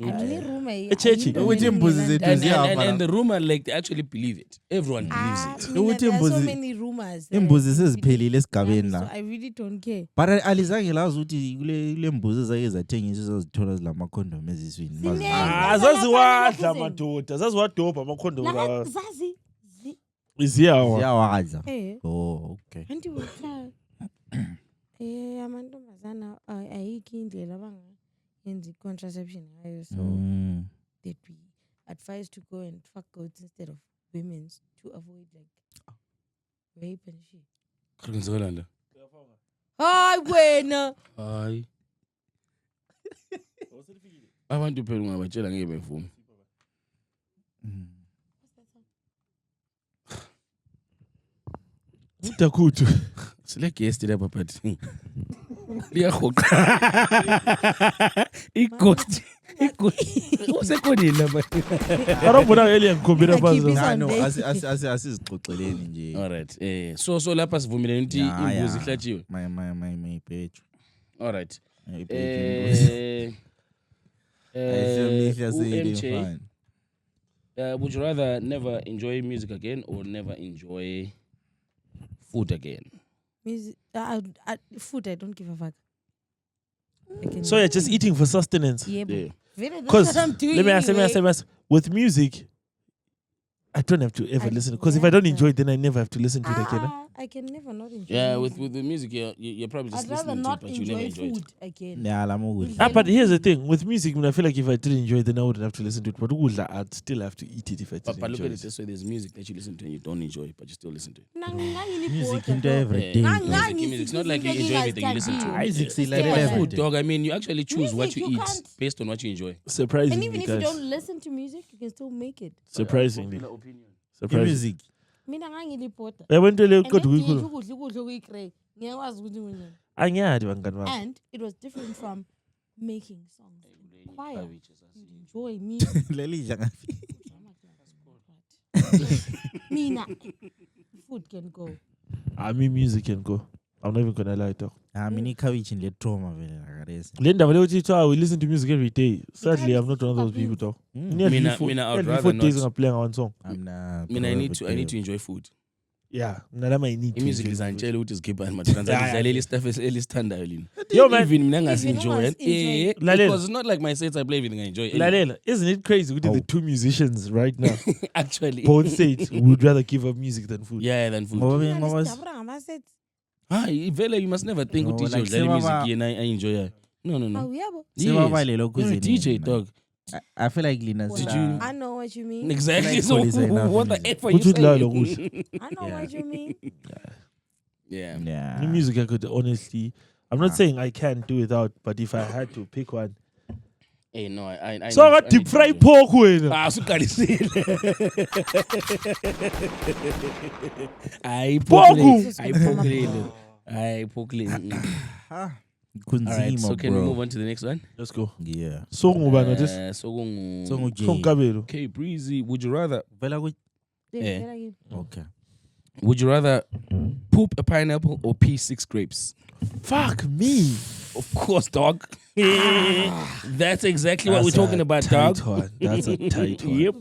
Ani rumor. Echechi. Ukuthi imbuzi zethu And the rumor, like, they actually believe it. Everyone believes it. Ukuthi There are so imbuzi- many rumors. Imbuzi seziphelile esigabeni So la. I really don't care. But alizange lazi ukuthi kule mbuzi zake zathengiswa zazithola zilama condom eziswini. Ziningi. Zaziwadla madoda. Zaziwadobha amakhondomu la. Zazi. Iziyawa. Siyawadla. Eh. Oh, okay. Anti wotha. Amantombazana ayikho indlela abangayenza contraception ngayo, so they'd be advised to go and fuck goats instead of women to avoid like rape and shit. Kwenzakalani la? Hayi wena. Hayi. Abantu phela ungabatshela ngeke bevuma. Utakutu. Sile guest lapha but liyahoqa. Ighost. Usekhonile lapha. Arabona alien ngikhombela Ngiyakhipha phansi. No, Sunday. asizixoxeleni nje. Alright. So lapha sivumelene ukuthi Ya, ya. imbuzi ihlatshiwe. My page. Alright. My page. MJ, would you rather never enjoy music again or never enjoy food again? Music, food, I don't give a fuck. So you're just eating for sustenance. Yeah, Yeah. that's Because what I'm doing. let me ask anyway. with music, I don't have to ever listen. Because if I don't enjoy it, then I never have to listen to it again. I can never not enjoy. Yeah, music. with the music, you're probably just I'd rather listening to it, not but you never enjoy enjoy food it. again. Yeah, lamukuthi. But here's the thing. With music, when I feel like if I didn't enjoy it, then I wouldn't have to listen to it. But ukudla, I'd still have to eat it if I didn't But look enjoy at it it. this way: there's music that you listen to and you don't enjoy, but you still listen to it. Music into every day. Music, it's not like you enjoy everything you listen to. Music Yeah. silalela Food, every day. dog. I mean, you actually choose what Music, you you eat can't- based on what you enjoy. And Surprisingly, even if you guys. don't listen to music, you can still make it. Surprisingly. Surprisingly. Music. Mina ngangilipota. Yabona le And kodwa then uyikhuluma. ukudla okuyi-grey. Ngiyakwazi ukuthi wena. Angiyazi bangani bami. And it was different from making songs in choir. You enjoy music. Lelidla ngapi? Mina, food can go. I mean, music can go. I'm not even gonna lie though. Mina ikhabichi le trauma vele lakarese. Le ndaba le uthi we listen to music every day. Sadly, I'm not one of those people though. Mina, I would rather 4 days not. I'm playing one song. I need to enjoy food. Yeah, nalama I need to. Music enjoy is food. angela ukuthi sikhipha matrans Yeah, yeah. adlalela stuff elisthandayo lina. Yo, man. Even mina Even ngasenjoy. us enjoy. Lalela. Because it's not like my sets I play everything I enjoy. Lalela, isn't it crazy with the two musicians right now? Actually. Both states would rather give up music than food. Yeah, than food. Ngoba Mina ngoba ngisidabula ngama-sets. Vele, you must never think No, ukuthi like udlala music sebaba- yena I enjoy it. No. Awuyabo? Sebabalele You're a ukuze DJ, nina. dog. I feel like Lina Did sila- you- I know what you mean. Exactly. Like So police enough what the music. F are you Kuthi udlala saying? kuhle. I know what you mean. Yeah. Yeah. New music I could honestly. I'm not saying I can't do without, but if I had to pick one. Hey, no, I So I got need deep fry to- pork wena. Suqalisile. Poku. Ayiphokulile. Ah, All right, kunzima, so can we bro. move on to the next one? Let's go. Yeah. So ngubani this? So kungu- So So Nkabelo. Okay, Breezy, would you rather Yeah. Okay. would you rather poop a pineapple or pee 6 grapes? Fuck me. Of course, dog. That's exactly what we're That's talking a about, tight dog. one. That's a tight one. Yep.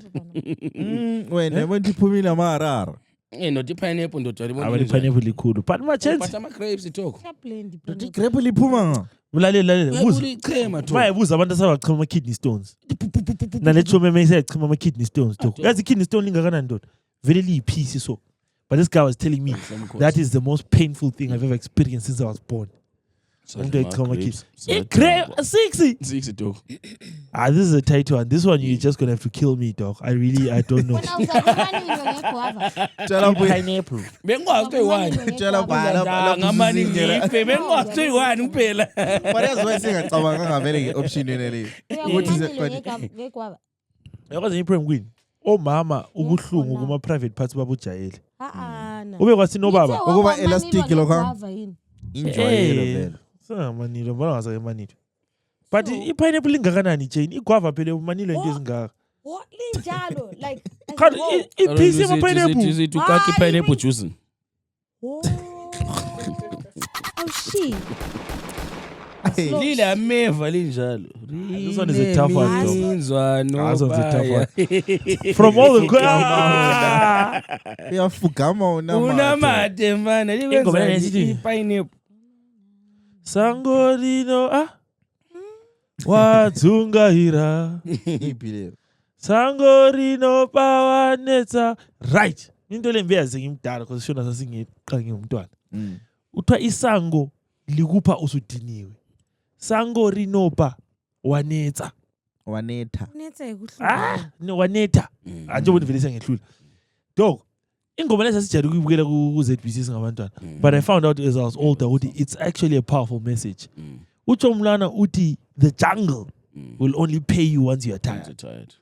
Wena abantu iphumile amarara. No, the pineapple ndo jwali Abanye pineapple likhulu. But my chance. But ama grapes talk. Uthi grape liphuma nga. Lalela. Buza. Ulichema to. Mayebuza abantu asabachema ama kidney stones. Naletho meme isayachema ama kidney stones to. Yazi kidney stone lingakanani ndoda? Vele liyipiece so. But this guy was telling me that is the most painful thing I've ever experienced since I was born. Umuntu ayachema ama kidney. Grape 60. 60 dog. This is a tight one. This one you're just gonna have to kill me, dog. I don't know. Tshela mpuye. Pineapple. Bengwazi toyi-1. Tshela bhala. Ngamani ngife bengwazi toyi-1 kuphela. But why singacabanga ngavele nge-option yona leyo. Yakaze ngiprem queen. Omama ubuhlungu kuma private parts babujayele. No. Ube kwasi nobaba. Ukuba elastic lokho. Enjoyelo vele. Manilo mbona ngasa manilo. But i-pineapple lingakanani Jane? Igwava phela umanilo into ezingaka. What linjalo? Like Kanti ipiece of pineapple. To kaki pineapple juice. Oh shit. Lile ameva linjalo. This one is a tough one, though. Inzwano. This one's a tough one. From all the Uyafugama unamate. Unamate man. Ingoma yesithi. Pineapple. Sangorino wathungahira. Iphile. Sangorino pawanetha. Right. Into le mbiyazi ngimdala because shona sasingiqa ngumntwana. Uthiwa isango likupha usudiniwe. Sango rinopa wanetha. Wanetha. No wanetha. Njengoba vele sengehlula. Dog. Ingoma lesa sijayele ukuyibukela ku ZBC singabantwana. But I found out as I was older ukuthi it's actually a powerful message. Utsho umlana uthi the jungle will only pay you once you are tired.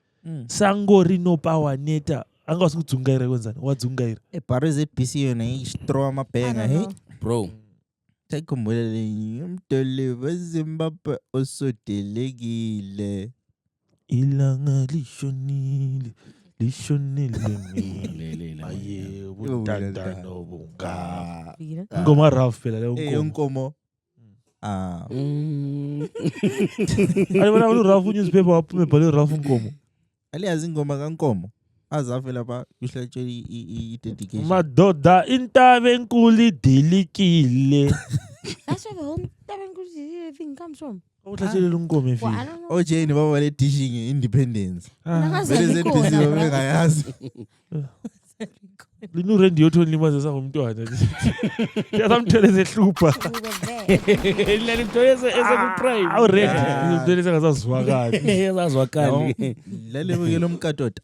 Sango rinopa wanetha. Angazi ukudzungaira kwenzani. Wadzungaira. Ebharo ZBC yona i-straw amabhenga hey. Bro. Sayikhumbulele umdoli weZimbabwe osodelekile. Ilanga lishonile mina. Aye ubutanda nobunga. Ngoma Ralph phela le Eh unkomo. unkomo. Ah. Alibona uRalph newspaper waphume bhale Ralph unkomo. Aliyazi ingoma kaNkomo. Azafe lapha kuhlatshwe i-dedication. Madoda intaba enkulu idilikile. That's where the whole thing comes from. Uhlatshelela unkomo Well, I efika. don't know. OJ baba wale dishing independence. Nangazi Vele likhona, ZBC bro. babengayazi. Linu rendi yotho limaze sangumntwana. Yasamthwele sehlupha. We were there. Leli mntu eseku-prime. Awu rendi. Umntwana sengasazwakali. Yazwakali. Lale bukele umkatota.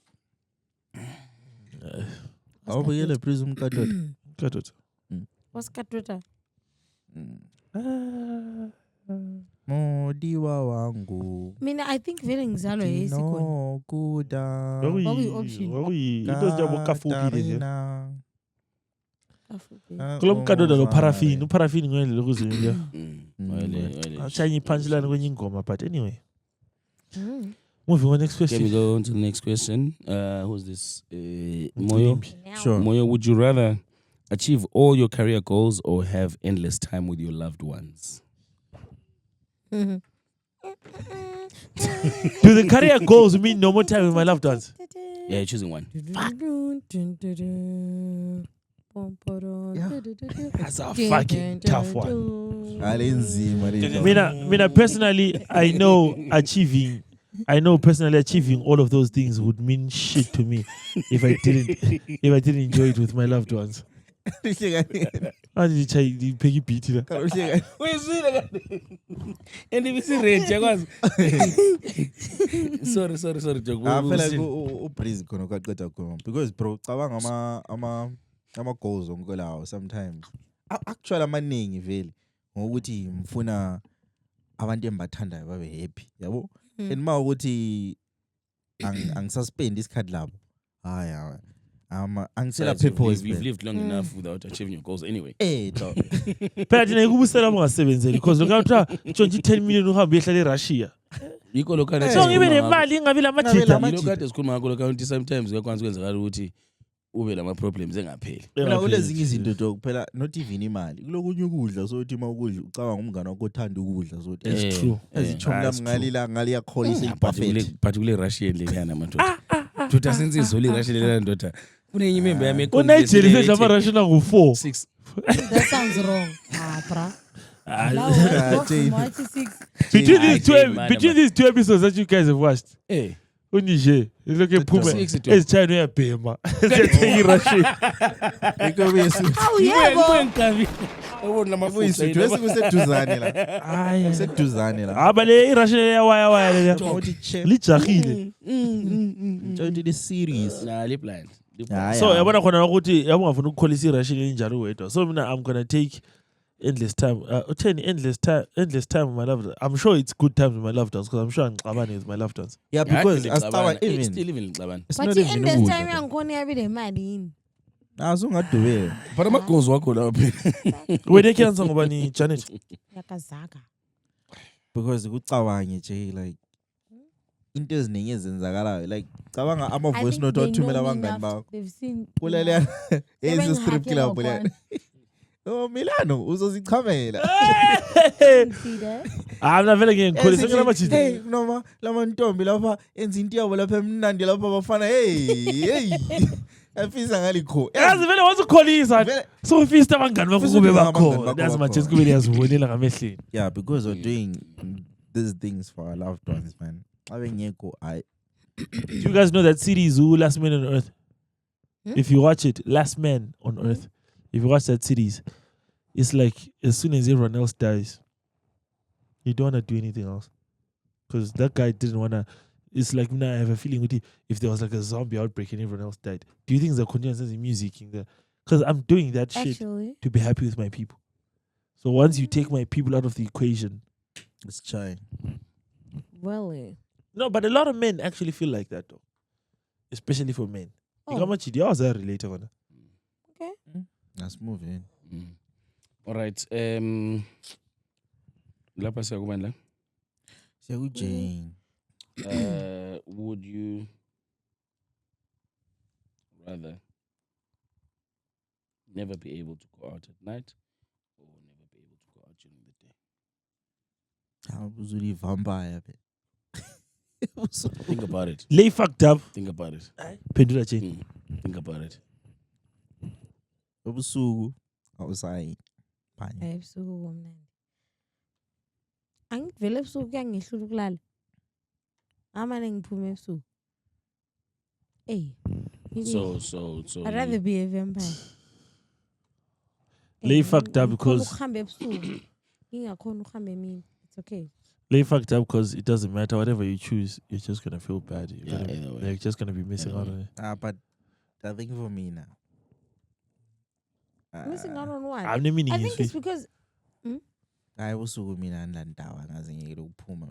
Awubukele please umkatota. Katotha. What's Katweta? Modiwa wangu. Mina, I think vele ngizalwa yesikho. No kuda. Kwakuyi-option. Into njabo kafupile nje. Katarina. Kulo mkadoda lo paraffin. Uparaffin ngwele lokuzimya. Wale. Achanye punchline kwenye ingoma but anyway. Moving on next Can we question. go on to the next question? Who's this? Moyo. Sure. Moyo, would you rather achieve all your career goals or have endless time with your loved ones? Do the career goals mean no more time with my loved ones? Yeah, you're choosing one. That's a fucking tough one. Alenzima le. Mina personally, I know personally achieving all of those things would mean shit to me if I didn't enjoy it with my loved ones. Ndipheka ibhithi la. Uyizwile kanti. And ibisi-red yakwazi. Sorry Joke. Phela uBreeze khona kwaqeda khona because bro cabanga ama goals onke sometimes. Actually amaningi vele ngokuthi mfuna abantu embathandayo babe happy, yabo? And mawukuthi angisuspend isikhathi labo. Hayi. Angisela purpose. We've lived long enough without achieving your goals anyway. Dog. Phela thina ikubusela ungasebenzeli because lokuthiwa tshontshe 10 million uhambe uyehlala eRussia. Yikho lokho So ngibe nemali ingabi lamathida. Yilokho kade sikhuluma ngakho lokho sometimes kuyakwanza kwenzakala ukuthi ube lama problems engapheli. Phela kulezinye izinto dog phela not even imali. Kulokunye ukudla sokuthi mawukudla ucabanga umngane wakho othanda ukudla sokuthi It's true. ezichomla ngalila ngaliyakholisa ibuffet. Particularly Russian leyana madoda. Thuta since izoli Russian leyana ndoda. Kunenye imembe yami uNigeria fethu ama-Russian angu-4. 6. That sounds wrong. Bra. Between these two episodes that you guys have watched, Hey. uNiger iloke ephume 62. ezichayina uyabhema. Sethenga iRussia. Yebo. Ubona Mafuyisi amafutha. kuseduzane la. Hayi. Kuseduzane la. Aba le iRussia yawaya le. Uthi check. Lijahile. Uthi the series. Nah, lip line. So yabona khona ukuthi yabungafuna ukukholisa iRussia enjalo wedwa. So mina I'm going to take endless time. Endless time with my loved ones. I'm sure it's good times with my loved ones because I'm sure Ngxabane is my loved ones. Yeah, because It's even still even Ngxabane. it's But not in even this ukudla. time yangikhona yabe nemali yini. Asungadubela. But ama goals wakho lapha. Wena kyanza ngoba ni Janet. Yakazaka. Because kucabange nje like into eziningi ezenzakalayo like cabanga ama voice note othumela abangani bakho. They've seen. Kulelela ezi strip club Sebengihakela le. Oh Milano uzozichamela. See that? Mina vele ngiyengikholisa nginamajidi. Hey noma lama ntombi lapha enza into yabo lapha emnandi lapha bafana hey. Afisa ngalikho. Yazi vele wathi ukholisa. So ufista abangani bakho kube bakho. That's my chance kube liyazibonela ngamehleni. Yeah, because we're doing these things for our loved ones, man. Do You guys know that series Last Man on Earth? If you watch it, Last Man on Earth. If you watch that series, it's like as soon as everyone else dies, you don't want to do anything else. Because that guy didn't want to. It's like now I have a feeling with if there was like a zombie outbreak and everyone else died. Do you think there's a continuous sense of music in there? Because I'm doing that shit Actually. to be happy with my people. So once you take my people out of the equation, Let's try. Well. no, but a lot of men actually feel like that though, especially for men. Oh. How much you are relate on that? Okay. Let's move in. All right. Lapha siyakubani la? Jane. Would you rather never be able to go out at night or never be able to go out during the day? How was the vampire? Think about it. Lay fucked up. Think about it. Pendula chain. Think about it. Ubusuku awusayi. Ebusuku komnandi. Angivele ebusuku kuyangihlula ukulala. Amane ngiphume ebusuku. So I'd rather be a vampire. Lay fucked up because Ukuhamba ebusuku. Ngingakhona ukuhamba emini. It's okay. lay fucked up because it doesn't matter. Whatever you choose, you're just gonna feel bad. Anyway. You're just gonna be missing out on it. But I think for me now. Missing out on what? I'm meaning I you think it's see. because Hayi usuku mina andandawa ngaze ngiyele ukuphuma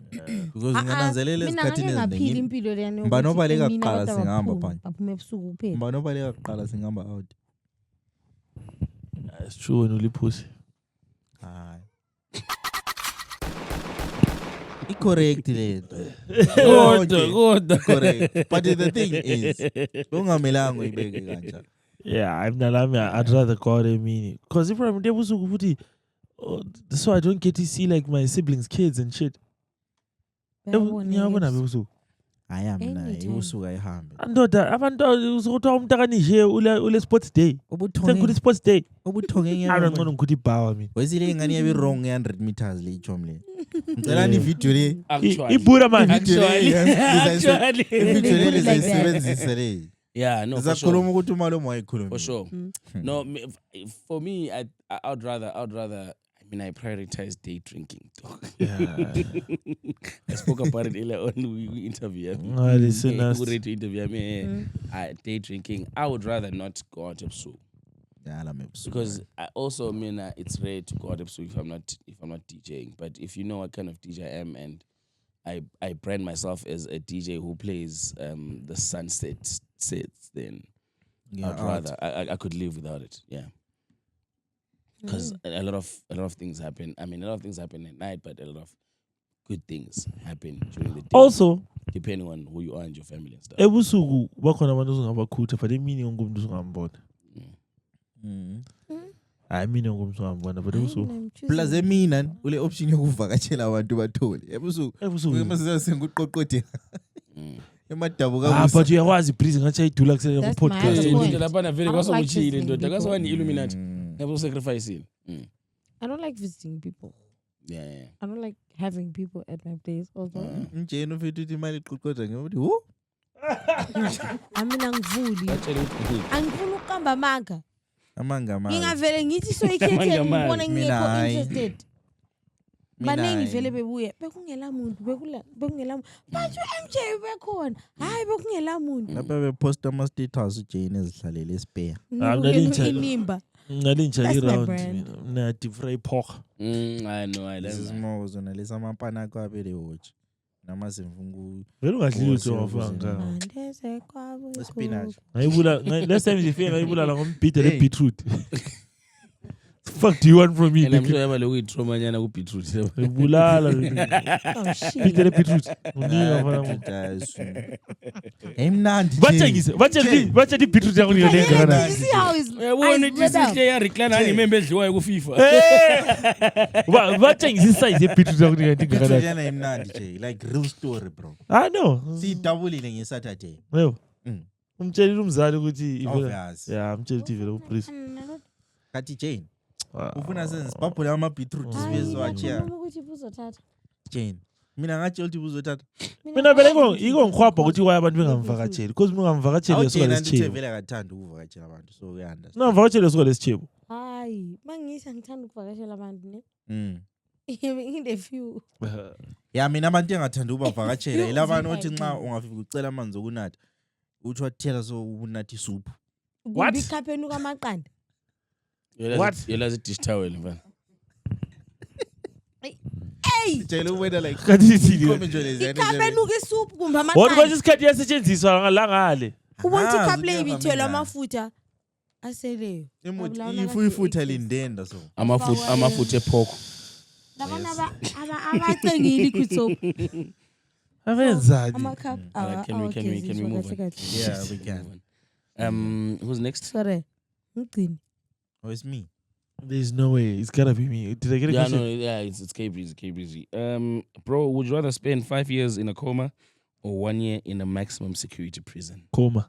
because nginanzelela mina esikhathini ngake ngaphila eziningi impilo leyani Mbani yokuthi obaleka emini kuqala abantu singahamba abaphumi, phansi. baphume ebusuku kuphela. mbani obaleka kuqala singihamba out. It's true when you pussy. Hayi. Correct lento. Good. Correct. But the thing is, ungamelanga uyibeke kanjalo. Yeah, I'd rather call them meaning. Because if I'm able to put it, so I don't get to see like my siblings' kids and shit. Bayabona ebusuku. I am na Anytime. usuku ayihambe. Andoda abantu uzothiwa umntakanije ule sports day. Sengikuthi sports day. Ubuthonge I don't know ukuthi bawa mina. Wesile ingane yabe wrong 100 meters le ichom le. Ngicela ni video le. Ibura man. Actually. Video le lizayisebenzisa le. Yeah, no, for sure. Sisakhuluma ukuthi umalume wayikhuluma. For sure. No, for me, I'd rather. I mean, I prioritize day drinking. Yeah. I spoke about it earlier on. We interview. Listen, Ready to interview me. Day drinking. I would rather not go out of so. Yeah, la mebusuku. Because I also mean it's rare to go out of so if I'm not DJing. But if you know what kind of DJ I am, and I brand myself as a DJ who plays the sunset sets, then Yeah, I'd rather I could live without it. Yeah. Because a lot of things happen. I mean, a lot of things happen at night, but a lot of good things happen during the day. Also, depending on who you are and your family and stuff. ebusuku bakhona abantu ongabakhutha but emini ongumuntu ongambona. Hayi mina ngumntu ongambona but ebusuku. Plus emina ule option yokuvakatshela abantu bathole. Ebusuku mase senguqoqothe. Emadabuka but uyakwazi please ngathi ayidula kusele That's ku-podcast. my point. Lapha vele I don't like kwasokuchile visiting ndoda people. kwasawani Illuminati. Yabo sacrificing. I don't like visiting people. Yeah. I don't like having people at my place also. Mjeni ufethu uthi imali iqoqotha ngokuthi hu Mina angivuli. Batshela ukuthi Angifuni ukuqamba amanga. amanga mali. Ngingavele ngithi soyikhetheni Amanga ngibona Mina ngingekho hayi. interested. Mina Baningi hayi. vele bebuye bekungela muntu bekungela muntu. But MJ bekhona. Hayi bekungela muntu. Lapha bepost ama-status uJane ezihlalele espare. Nginalintsha- Inimba. Ngalintsha That's my i-round brand. mina. Mna deep fry pork. I know I This is love more zona lesa mampana akho abele watch. Namasemfungu Vele ungadlili Wose utho ukuze ngafanga. Mandeze kwabo. spinach. Ngayibula last time nje fika ngayibulala ngombhida le beetroot. Fuck do you want from me? and I'm sure yaba lokuyitrauma nyana ku beetroot. Ngibulala. Oh shit. Bhida le beetroot. Unika mfana. Emnandi. Batshengise, batshela i-beetroot yakho You ngiyolenga kana. see how he's Uyabona eyes ukuthi red up. sihle ya recline hani membe edliwayo ku FIFA. Batshengise isize ye-beetroot yakho ngiyolenga kana. Yana emnandi nje like real story bro. Ah no. Siyidabulile ngeSaturday. Yebo. Mm. Umtshelile umzali ukuthi Obvious. yeah, umtshela ukuthi ivele ku-please. Kathi Jane. Ufuna senze sibabhule ama-beetroot sibe siwachiya. ukuthi buzothatha. Jane. Mina ngatshela ukuthi uzothatha. Mina vele ikongikhwabha ukuthi kwaye abantu bengamvakatsheli because mina ngamvakatsheli esuka Awujane andithi lesitshebo. vele akathanda ukuvakatshela abantu so uyanda. Ngamvakatsheli esuka lesitshebo. Hayi, mangisa ngithanda ukuvakashela abantu ne. Mm. In the few. Ya mina abantu engathanda ukubavakatshela You ilabantu like othi nxa me. ungafika ucela amanzi okunatha uthi wathela so unathi soup. What? Kubikhapeni kamaqanda. What? Yelazi dish towel mfana. Hey! Tshela wena like Kanti ithini? comment nje leziyana nje. Ikhapeni ukisoup kumbe Wona manje amaqanda. isikhathi iyasentshenziswa la ngale. Ubona Ah, ikhaphi le ziyahamba ibithelwa mina. amafutha aseleyo. Ifutha lindenda so. Amafutha epork. Labana abacengile ikhutso. Abenzani? Amakhaphi. Can we move on? Yeah, we can. Who's next? Sorry. Ngcini. Oh, it's me. There's no way. It's gotta be me. Did I get a Yeah, question? no, yeah, it's K-Breezy. Bro, would you rather spend 5 years in a coma or 1 year in a maximum security prison? Koma.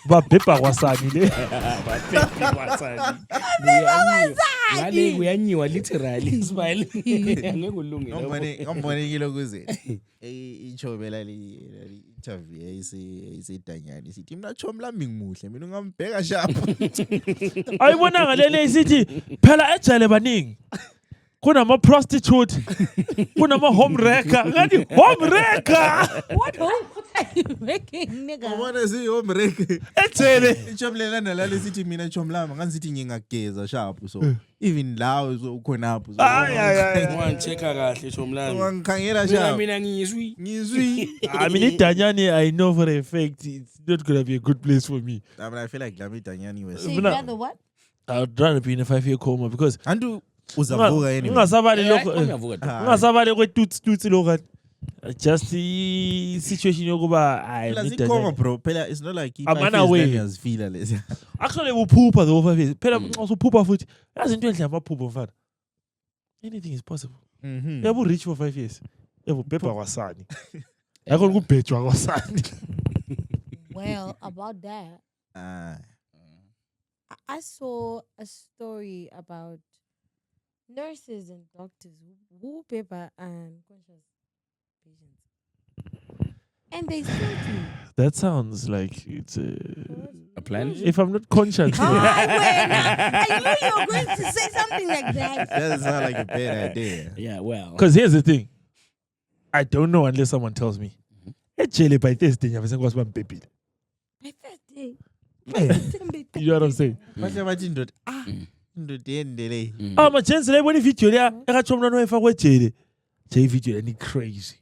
Babhebha kwasani le. Ngale kuyanyiwa literally. Smile. Angeke ulunge. Ngambonekile kuze. Ichobela li interview eyisedanyani sithi mina chomla mingimuhle mina ungambheka sharp. Ayibonanga lele isithi phela ejele baningi. Kunama-prostitute, kunama-homewrecker. Ngathi homewrecker! What home are you making, nigga? Ubona si home wreck. Ejele. Ichomlela nalale sithi mina chomlama ngasithi ngingageza sharp so even lawo so ukhonapho so. Wangicheka kahle Chomlami. Wangikhangela sharp. Mina ngizwi. Ngizwi. I mean, Danyani, I know for a fact it's not gonna be a good place for me. I mean I feel like Lami Danyani was. So you'd rather what? I would rather be in a 5-year coma because Andu uzavuka anyway. ungasabali lokho Uyavuka. ungasabali kwetutsi lokho just the situation yokuba I Phela need zikhoma Danyani. bro phela it's not like I'm on our way. yazifila lezi. Actually uphupha the 5 years phela usuphupha futhi yazi into endle amaphupho mfana anything is possible. Mhm. Yabu rich for 5 years yabu bhebha kwasani yakho kubhejwa kwasani. Well, about that, Ah. I saw a story about nurses and doctors who paper and conscious patients. And they still do. That sounds like it's A plan? if I'm not conscious. I knew you were going to say something like that. That sounds like a bad idea. Yeah, well. Because here's the thing. I don't know unless someone tells me. Actually, by Thursday, I'm going to baby. My Thursday. You know what I'm saying? Bahle bathi indoda indoda yendele. My chance like when the video there, I got someone no efakwe jele. Jay video and crazy.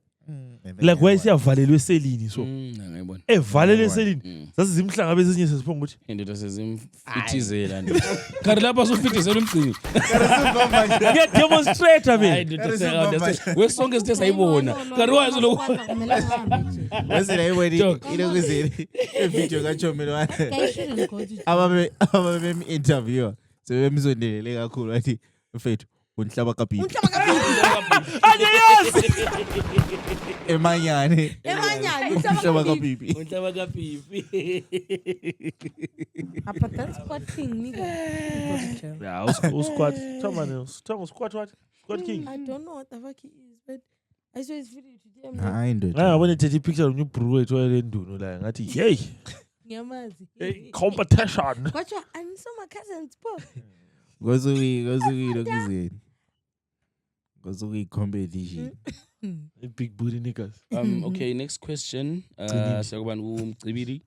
Like why siyavalelwe eselini so. Ngiyabona. Evalelwe eselini. Zasizimhlanga bezinye sesiphonga ukuthi Indoda sezimfithizela nje. Kanti lapha sufithizela umgcini. get demonstrator Hayi man. ndoda wesonke sithe sayibona. Kanti wazi lo Wese la yiboni ilokuzini. Ivideo kaChomelo ababe interview. Sebemzondelele kakhulu wathi mfethu unhlaba kaBhibi. Andiyazi. Emanyane. Unhlaba kaBhibi. unhlaba kaBhibi. But that's what king, nigga. Yeah, squad. Thomas squad what? Squad king. I don't know what the fuck he is, but I saw his video today. I'm Hayi Ah, indoda. when I take a picture of you bro it was nduno la ngathi hey, Nyamazi. hey competition. Watch out, I saw my cousins, Pop. Gozuki lokuzini. Gozuki competition. Big booty niggas. Okay, next question. Mcibiri. Siyakuba nguMcibiri.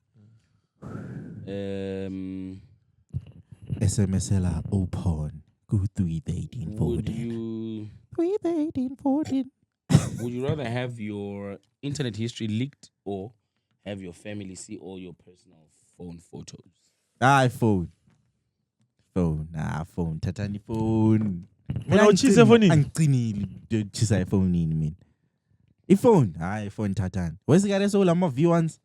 SMSela open. Go 318 Would 14. you 318 14. would you rather have your internet history leaked or have your family see all your personal phone photos? Phone. Phone. Thathani phone. Mina uchisa efonini? Angicinile uchisa efonini mina. Iphone, iPhone thathani. Wesikade solama V1s.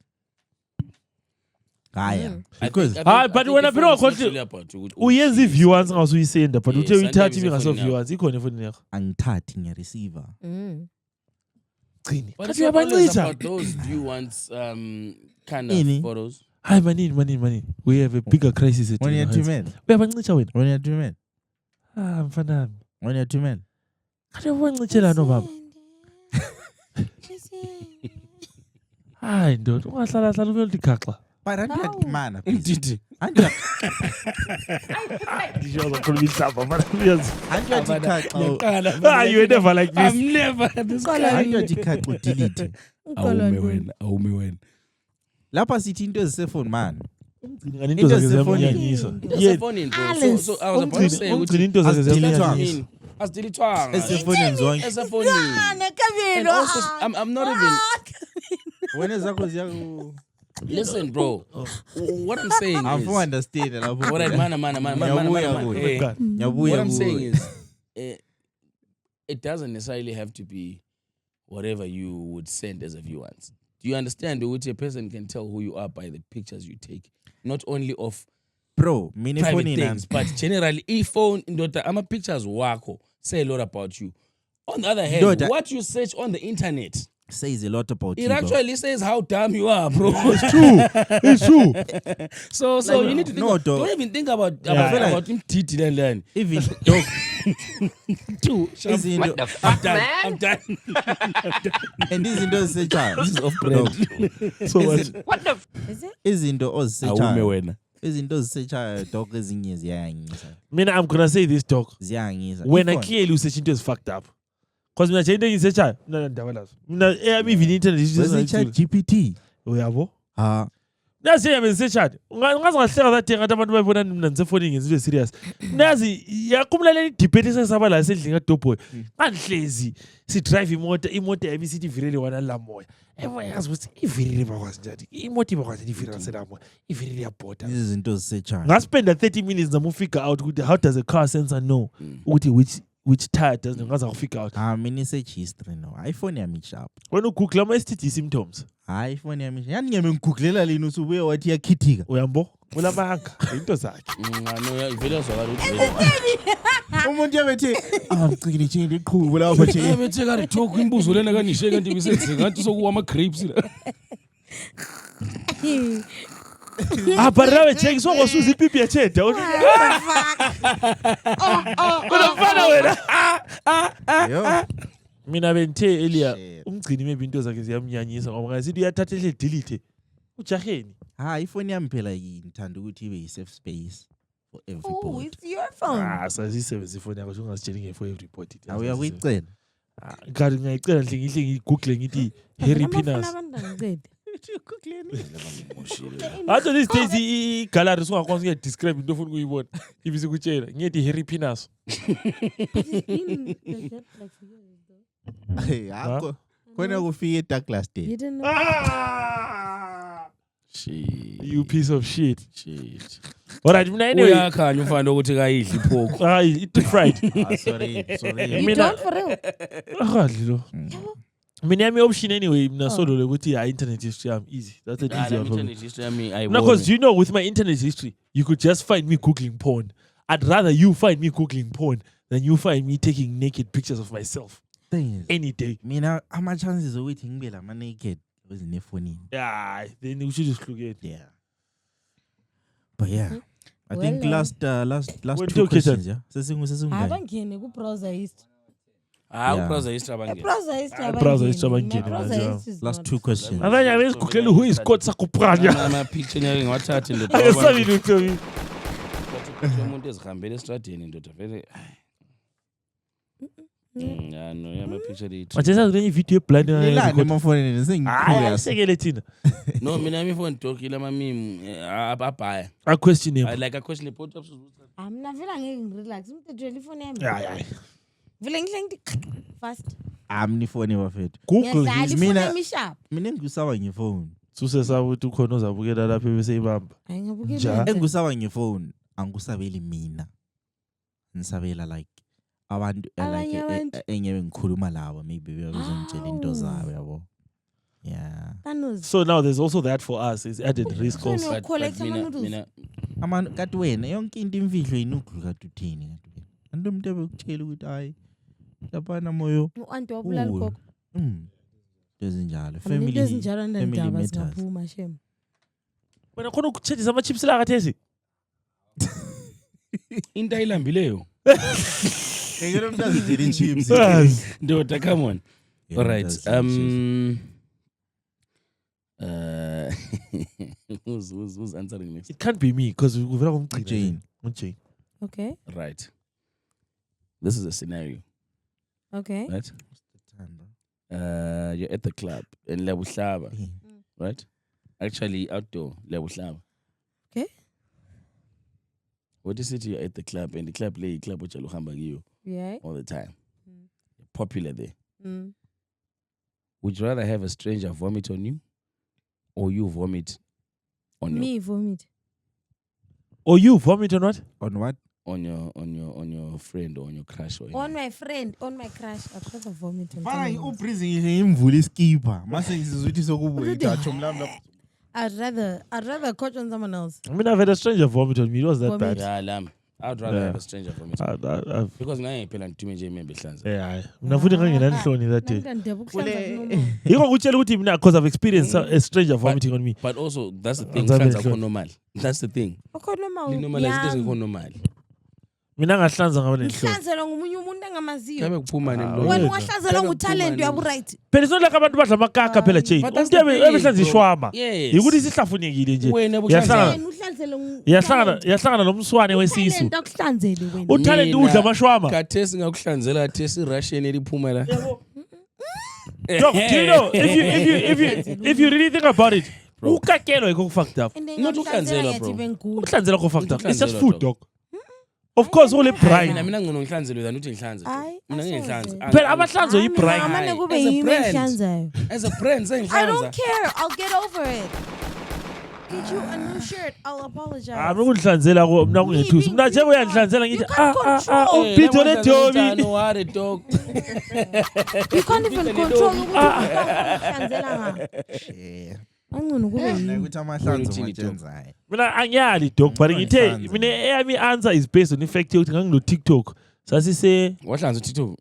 Haya. Because But when I put on uyenza i-viewers ngasuyiSenda but uthe uyithatha ibingaso-viewers ikhona efonini yakho. angithathi ngiyareceiver. Gcini. But Kathi it's not always uyabancisa. about those viewers kind Ini? of photos. Hayi manini. We have a bigger crisis at When you're two men. uyabancicha wena. When you're two men. Mfanami. When you're two men. Kathi uyabancitshela no baba. Hayi ndoda ungahlala ube uligaxa. But andiyatimana please. Ndidi. Ndiyozakhuluma ihlamba mana uyazi. Andiyatikhaxa. You were never like this. I'm never this guy. Andiyatikhaxa udelete. Awume wena. Lapha sithi into ezisefoni man. Ngani into zakhe ziyamnyanyisa. Yes, phone bro. So I was about to say Ugcina into zakhe ziyamnyanyisa. Asidilithwanga. Esefonini zonke. Esefonini. And also, I'm not even. Wena zakho ziyaku. Listen, bro. What I'm saying I is. don't understand lapho. What I'm saying is, it doesn't necessarily have to be whatever you would send as a viewer. Do you understand which a person can tell who you are by the pictures you take? Not only of Bro, mini private phone things, but generally, phone ama pictures wako say a lot about you. On the other hand, Ndoda. what you search on the internet, says a lot about you. it actually says how dumb you are, bro. It's true. So Like, you need to think no, about, dog. don't even think about Yeah. about him titi and Even dog. two. Izinto I'm done. and izinto ezisechayo. This is off brand. So what? Is it? Izinto Awume ozisechayo. wena. Izinto ezisechayo dog ezinye ziyangisa. Mina I'm gonna say this dog. Ziyangisa. When I Iphone. clearly usearch into is fucked up. Cause mina into ngisearcha mina ndaba lazo. Mina even internet Wesearch GPT. uyabo. Ha. Nazi yami ngisearcha. Ungaze ngahleka zathi ngathi abantu bayibona mina ngisefoni ngizibe serious. Nazi yaqumula le debate esesaba la esendlini kaDoboy. Angihlezi si drive imoto yami sithi virele wana la moya. Yazi ukuthi ivirele bakwazi njani. Imoto ibakwazi ivirele sela moya. Ivirele yabhoda. Izinto ezisechayo. Ngaspenda 30 minutes nami figure out ukuthi how does a car sensor know ukuthi which tire does ngaza figure out. Mini search history no. iPhone yami sharp. When uGoogle ama STD symptoms. iPhone yami. Yani ngiyame ngiguglela lini usubuye wathi yakhithika. Uyambo? Ulamanga into zakhe. No, ivele azwakala ukuthi Umuntu yabethi ngicikile nje iqhubu lapho nje. bethe kanti talk imbuzo lena kanishe kanti bisenze ngathi sokuwa ama grapes la. Barawe check so ngosuza ipipi yecheda. Unafana wena. Yo. mina benthe earlier Shit. umgcini maybe into zakhe ziyamnyanyisa ngoba ngasithi uyathatha ehle delete ujaheni. ifoni yami phela ngithanda ukuthi ibe yi-safe space for Oh, everybody. it's your phone. Sasisebenzisa ifoni yakho ungasitsheli nge-for every report. Uyakuyicela. Kanti ngiyayicela ngihle ngigoogle ngithi Harry Pinas. Athi these days i-gallery sungakwazi ukuyadescribe into ofuna ukuyibona. If isikutshela ngiyethi Harry Pinas. Khona kufike Douglas Day. You didn't know. Shit. You piece of shit. Shit. Alright, mina anyway. Uyakhanya ufana ukuthi kayidli iphoko. It's fried. Sorry. You don't for real. Akadli lo. Mina yami option anyway mina solo ukuthi internet history am easy. That's an easy one for me. Internet history yami No, because you know with my internet history, you could just find me googling porn. I'd rather you find me googling porn than you find me taking naked pictures of myself any day. Mina ama-chances ukuthi ngibe lama-naked ezinefonini. Yeah, then you should just look at Yeah. But yeah, I think Well, last When two you questions, yeah. Sesingungani? Abangene ku browser history. ubrowser history abangena. Browser history. Browser history abangene. abangene, My browser yeah. history is Last not- two questions. abanye abeziguglela who is called sakupranya. Ama-picture nyake ngiwathathe ndoda. Akesabi lutho mina. Umuntu ezihambele estradini ndoda vele. Yeah, no, ama-picture lithi. Manje sakulenye video blind Lelani emafonini Hayi, sengicurious. sekele thina. No, mina yami phone talk ila meme abaya. A question here. Like a question report up. Mina vele angeke ngirelax. Umthethweni ifoni yami. Yeah. Vele ngihle ngithi fast. Amnifoni bafethu. Google Ngiyadlala his ifoni mina- yami sharp. Mina engusaba ngefoni. suse sabo ukuthi ukhona ozabukela lapha bese ibamba. Hayi ngabukela. Ja. Engusaba ngefoni angusabeli mina. Nisabela like abantu Abanye like abantu. engeke ngikhuluma labo maybe bezongitshela into zabo yabo. Yeah. Thanos. So now there's also that for us. It's added risk Khona also. collect ama-noodles. Amani kathi wena yonke into imfihlo inuglu kathi uthini kathi wena. Anto umuntu ebekutshela ukuthi hayi lapha moyo. U-anti wabulala ugogo. Ezinjalo. Into Family ezinjalo ndaba matters. zingaphuma shem. Wena khona ukutshedisa ama chips la kathesi. Into ayilambileyo. Ngeke umuntu azidela chips. Ndoda, come on. Yeah, All right. that's Who's answering next? It can't be me because uvela kumgcina. Jane. Jane. Okay. Right. This is a scenario, Okay. right? You're at the club in Lebuhlaba, right? Actually, outdoor Lebuhlaba. Okay. What is it? You're at the club, and the club play club which you Yeah. all the time. Popular there. Mm. Would you rather have a stranger vomit on you, or you vomit on Me vomit. Or you vomit or not? On what? on your friend or on your crush or On my friend, on my crush. I'd rather vomit on Fana someone else. uprison ngimvula iskipa. Mase ngizizwa ukuthi sokubuya atsho mlamba. I'd rather coach on someone else. I mean, I've had a stranger vomit on me. It was that Vomit. bad. Yeah, lam. I'd rather Yeah. have a stranger vomit. I've, Because ngaye phela ngithume nje imembe hlanza. yeah. Mina futhi ngangenanhloni that day. Nangidabuka ukuhlanza kunomoya. Yiko ngutshela ukuthi mina because I've experienced a stranger vomiting on me. But also that's the thing, Azame hlanza nhloni. akho normal. That's the thing. Ukhona Linormalize into yami. ezingekho normal. Mina ngahlanza ngabe nenhloni. Uhlanzelwa ngomunye umuntu engamaziyo. Kabe kuphuma nemlomo. Wena Wena. ungahlanzelwa ngutalent yabo right. Phela isona like abantu badla amakaka phela Jane. But that's Umuntu the thing, ebehlanza bro. ishwama. Yes. Yikuthi sihlafunekile nje. Wena Yahlangana Wena uhlanzelwe yahlangana nomswane wesisu. Talent akuhlanzele wena. Utalent udla amashwama. Khathesi ngakuhlanzela khathesi Russian eliphuma la. Doc, do you know if you really think about it, ukakelo yiko fucked up. And then Not ngiyamhlanzela ukuhlanzelwa, bro. ngiyathi bengigula. Ukuhlanzela ko fucked up. It's just Ukuhlanzelwa, food, dog. dog. Of course, all the Mina brine. ngcono ngihlanzele than uthi ngihlanze. Hayi, Mina asoze. ngihlanze. Phela amahlanzo yi-brine. Amane kube As a yimi brand. ehlanzayo. As a brand I don't sengihlanza. care. I'll get over it. Get you a new shirt. I'll apologize. Mina kungihlanzela ko mina kungethusi. Mina nje uyangihlanzela ngithi You can't control. ubhido le Toby. No worry, dog. You can't even control ukuthi uhlanzela ngaphi. Angcono kube yimi. Ukuthi amahlanzo Wena uthini, matshenzayo. Mina angiyali dog, but ngithe Ngihlanza. mina eyami answer is based on the fact yokuthi ngangino TikTok. Sasise Wahlanza uThito.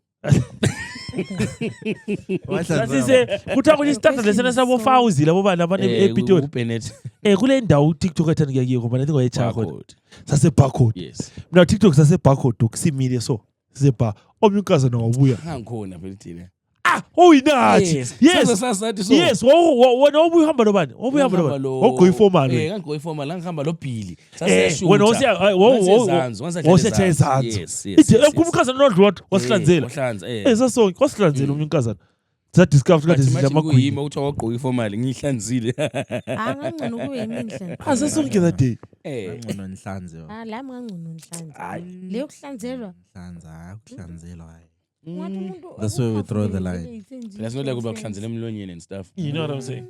kuthiwa kuni starter lesena sabo Fawzi labo bana abane ePitori. Upenet. Kule ndawo TikTok ethandika kiyo ngoba nathi ngoyechakho. Barcode. Sase barcode. Yes. Mina TikTok sase barcode dog simile so. Sise bar. Omnye unkazana wabuya. Angikhona phela thina. oyinathi. Yes. Sasathi so. Yes, wena obuyihamba nobani? Obuyihamba nobani? Ogoyi formal. Ngoyi formal ngihamba lo Billy. Wena wosiya ezansi. Yes. Ithi umkazana nodlot wasihlanzela. Sasonke wasihlanzela umuntu umkazana. Discover kade sidla amagwini. Yima uthi awagqoki formal ngihlanzile. Angangcono kube yimi inhlanzi. Sasonke that day. ngcono nhlanze La ngangcono inhlanzi. Leyo kuhlanzelwa. hlanza ukuhlanzelwa hayi. Ngathi umuntu That's where we throw the line. That's not like kuba kuhlanzela emlonyeni and stuff. You know what I'm saying?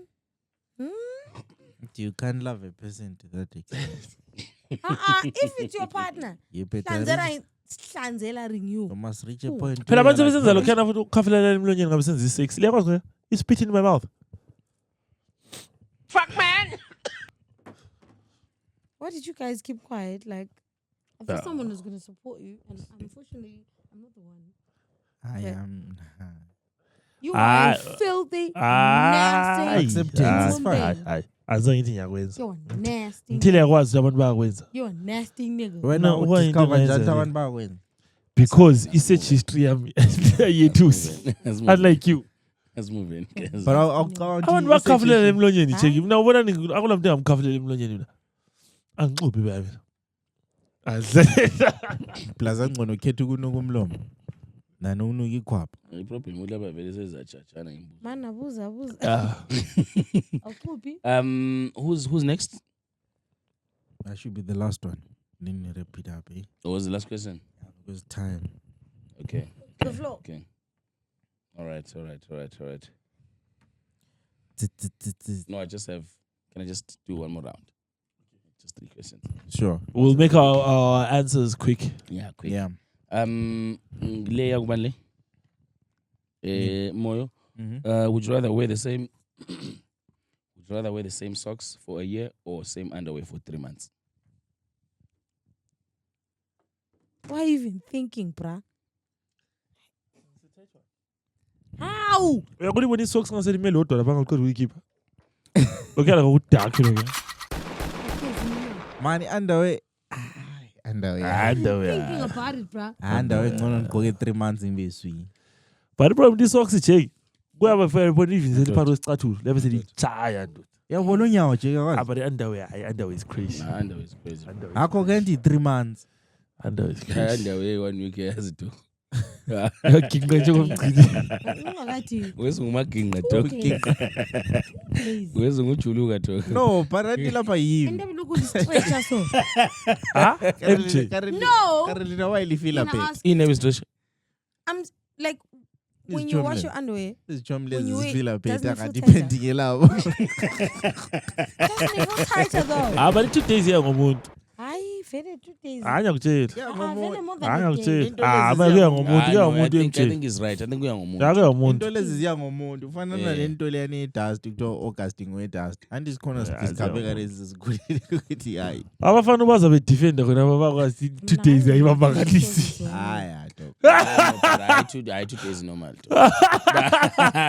You can't love a person to that extent. If it's your partner, You better hlanzela renew. you must reach a point. Phela where abantu you're besenza like, lokho futhi ukukhafelela emlonyeni ngabe senza i-sex. Liyakwazi ngoba it's spit in my mouth. Why did you guys keep quiet? Like, I thought someone was going to support you, and unfortunately, I'm not the one. I am. You are a filthy, nasty Acceptance is human fine. being. Azange ithi ngiyakwenza. You're a nasty. Ngithile yakwazi abantu bayakwenza. You're a nasty nigga. Wena No, why into udiscover my njani sense? abantu bakwenza? Because i-search history yami yethusi. Unlike you. Let's move in. But awucabanga Abantu bakhafelela emlonyeni cheki. Mina ubona akula muntu engamkhafelela emlonyeni mina. Angixubi baby. plus angcono ukhetha ukunuka umlomo. Nanokunuka ikhwapha. I-problem uthi laba vele sezajajana ngibuza. Man, abuza. Awukhuphi? Who's next? That should be the last one. Then we wrap it up, eh? What was the last question? Because time. Okay. The floor. Okay. All right. No, I just have. Can I just do one more round? Just 3 questions. Sure. We'll make our answers quick. Yeah, quick. Yeah. Leya kubanle. Moyo. Mm-hmm. Would you rather wear the same? Would you rather wear the same socks for a year or same underwear for 3 months? Why are you even thinking, bruh? How? Uyakubona ibona i-socks ngaseli imele odwa lapha ngaliqeda ukuyikhipha. Lokuyala ngokudark lokho. Mani underwear. Underwear. Thinking about it, bruh. Underwear ngcono ngigqoke 3 months ngibe But the problem i-socks jeki. Kuyaba fair bona even seliphatha isicathulo. Lebe selitshaya ndoda. Yabona unyawo jeki akwazi. But the underwear is crazy. Underwear is crazy. Akho kanti 3 months. Underwear is crazy. Underwear 1 week yazito. Yaginqa nje komgcini. Ungakathi. Wesungumaginqa dog. Please. Wezungujuluka dog. No, but lapha yimi. And then look at the stretcher so. MJ. No. Carolina why lifila Can I pe? ask- Ine stretch. I'm like, This when you wash Chomlin. your underwear, This chomless When you is eat, fila pe doesn't it taka feel depending elabo. doesn't it feel tighter though? But 2 days here ngomuntu. Hayi, vele 2 days. Hanya kutshela. Vele more than Hanya a day. kutshela. Into lezi Manje ziya- ngomuntu, I ngomuntu think MJ. he's right. I think we are ngomuntu. Yake ngomuntu. Into lezi ziya ngomuntu ufana nalento leyani idust kuthiwa Augusting we-dust anti sikhona sikhabeka lezi zikhulile ukuthi hayi Abafana baza bedefenda khona bakwazi 2 days ayibamangalisi. hayi dog. I 2 days normal.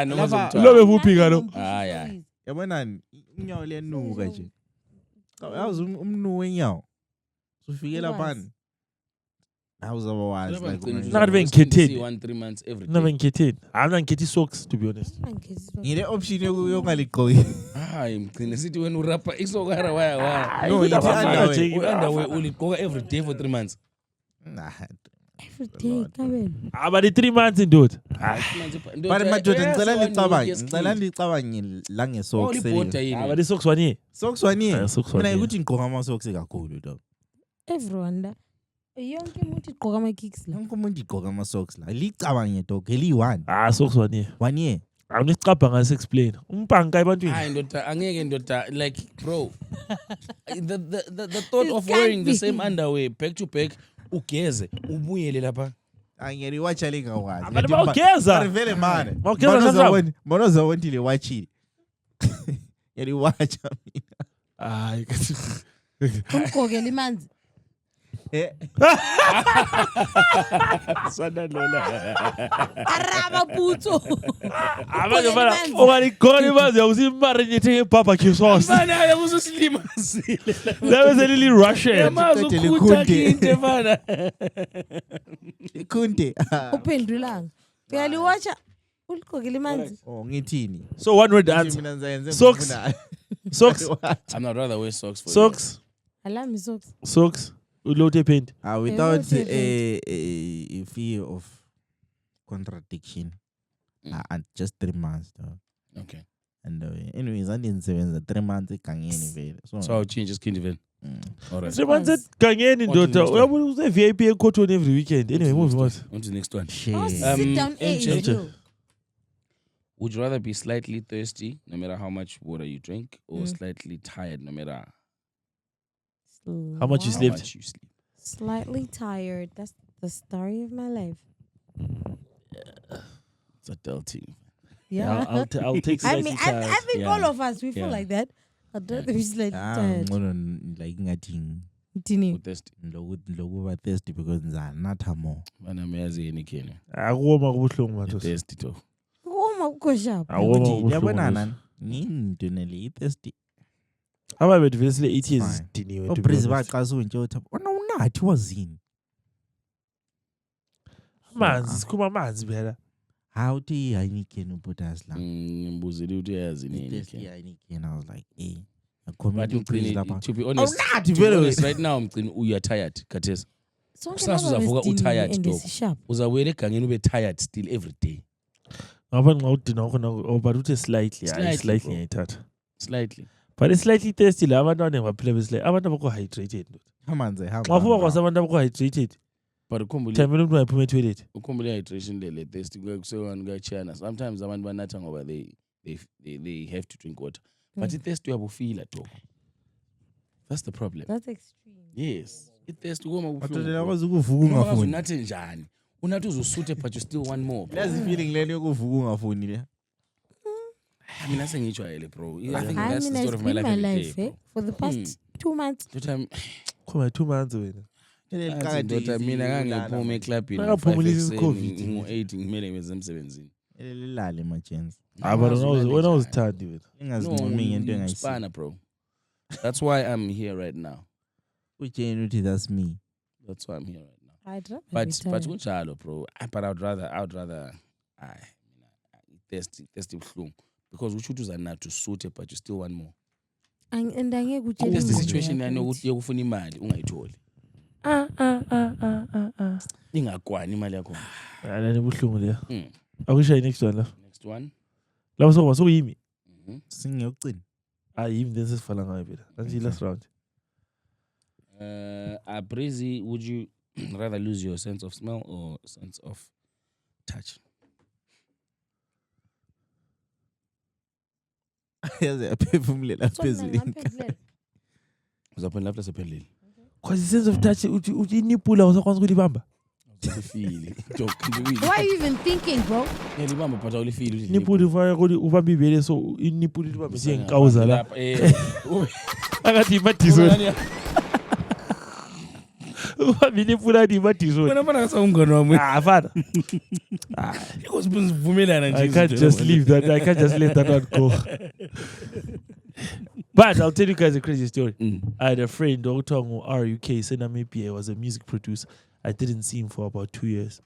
Normal zomthwalo. Lo bevuphi kalo. Hayi. Yabonani unyawo liyanuka nje yazi umnuko wenyawo usufikela phani awuzaba wazi like Nakathi bengikhetheni. 1 3 months every Mina day. bengikhetheni. Mina ngikhethe socks to be honest. ngile option yokungaligqoki Hayi mgcine sithi wena urapper isokara waya. no ithi Underwear. Underwear uligqoka every day for 3 months. nah Every day, Kabel. But the 3 months indoda. but madoda ngicela ndicabange la ngesocks But the socks one year. socks one year Socks one mina year. ukuthi ngigqoka ama socks kakhulu dog Everyone da. Yonke umuntu igqoka ama kicks la. nonke umuntu igqoka ama socks la licabange dog eli1 Socks one year. 1 year Awunicabha ngase explain. Umpanga ebantwini. Hayi ndoda angeke ndoda like bro. The thought of It wearing can't the be. same underwear back to back ugeze ubuyele lapha. angeliwatsha lingakwazi Abantu bawugeza. vele mane Bawugeza kanjani? mbona uzawonti liwatshile yaliwatsha mina Hayi kathi. Umgqokela imanzi. Sana lola. Araba putso. Abanye bana ongaligqoka imanzi usimarinate ngebarbecue sauce. Mana yakususilimazile. Lebe selili Russian. Yamazi Qedele ukhutha ikhunte. kinte bana. ikhunte Uphendulanga. Uyaliwatcha Uligqokile manzi. Oh ngithini? So one word answer. Mina ngizayenza Socks. engikufunayo. Socks. I'm not rather wear socks for Socks. Alami socks. Socks. Ulote paint. Without what do you a fear of contradiction. And just 3 months though. you. Okay. And anyways, I didn't say 3 months ekangeni vele. So I'll change his skin event. All right. Someone said Kangeni On to the daughter. next one. Well, was a VIP and cotton every weekend. Anyway, moving on. On to the next one. Shit. Oh, sit down. Hey, MJ. yo. Would you rather be slightly thirsty no matter how much water you drink, or slightly tired no matter How much you how slept? much you sleep? Slightly tired. That's the story of my life. It's a dull thing. Yeah. I'll take I slightly mean, tired. I think Yeah. all of us, we feel Yeah. like that. I don't think we're slightly tired. Like ngathi Dini. Thirsty. lokuba thirsty because ngizanatha more. Mana meyazi yini kene. Akuma kubuhlungu mathos. Thirsty to. Uma ukho sharp. Akuma Ukuthi kubuhlungu. yabona mathos. nani? Nginto nele thirsty. Ababethi vele 8 years Fine. diniwe. Obrezi baqasa nje uthi ona unathi wazini. Manzi, sikhuma manzi phela. How do you Heineken ubutasa la? Ngibuzile ukuthi uyazi nini Thirsty kene. Heineken. I was like, eh. But Community mgcini, lapha. to be honest, Awunathi to be vele honest, wena. right now mgcini uya tired khathesi. Sonke Kusasa laba uzavuka besidiniwe u-tired, and dog. sharp. Uzawuyela egangeni ube tired still every day. Ngapha nxa udina khona but uthe slightly, Slightly, slightly bro. ngiyayithatha. Slightly. But it's slightly thirsty la abantu abanengaphila besile. Abantu abakho hydrated. Amanzi Xa ufika hamba. kwasa abantu abakho hydrated. But ukhumbule Thambela umuntu wayephuma etoilet. hydration le thirsty kusewani kuyachana. Sometimes abantu banatha ngoba they have to drink water. But i-thirsty uyabufila dog. That's the problem. That's extreme. Yes. I-thirsty kuma Batolela ubuhlungu. kwazi ukuvuka ungafuni. Unathe njani? Unathi uzusuthe but you still want more. Bro. Lazi feeling leni yokuvuka ungafuni le. Mina sengijwayele bro. I think I that's the mean, story it's of my been life my every life, day, eh? For the past 2 months. bro. Time Khoma 2 months wena. ndoda mina ngangiphume eclubini Nakaphumulisa i-COVID. ngo-8 ngimele ngenze emsebenzini. Lelale ma chance. But wena uzithandi wena. Ingazincumi ngento engayisi. Spana bro. That's why I'm here right now. Utsheni uthi that's me. That's why I'm here right now. I'd rather But be tired. kunjalo bro. But I'd rather thirsty buhlungu because uthi uzanathi usuthe but you still want more. And angeke utshele That's the ingqondo situation yakho yani ukuthi, yokufuna imali ungayitholi. Ingakwani imali yakho. Alani buhlungu le. Mm. Akushayi next one la. Next one. La sokwa sokuyimi. Singiyocina. Yimi then sesifala ngayo phela. Nansi last round. Breezy, would you rather lose your sense of smell or sense of touch? Yazi aphefumulela "So mina phezulu. ngaphendulele." Uzaphendula after sephelile. Cause the sense of touch uthi inipula usakwazi ukulibamba. Ulifile. Why are you even thinking, bro? Ngiyalibamba but awulifile. Nipuli ufaka ukuthi ubamba ibele so inipuli libambe siyenkawuza la. Akathi imadiso. Ubamba inipula athi imadiso. Wena bana kasawungani wami. Fana. Ukuzivumelana nje. I can't just leave that. I can't just let that one go. But I'll tell you guys a crazy story. I had a friend, Otongo RUK, Senamipia, was a music producer. I didn't see him for about 2 years.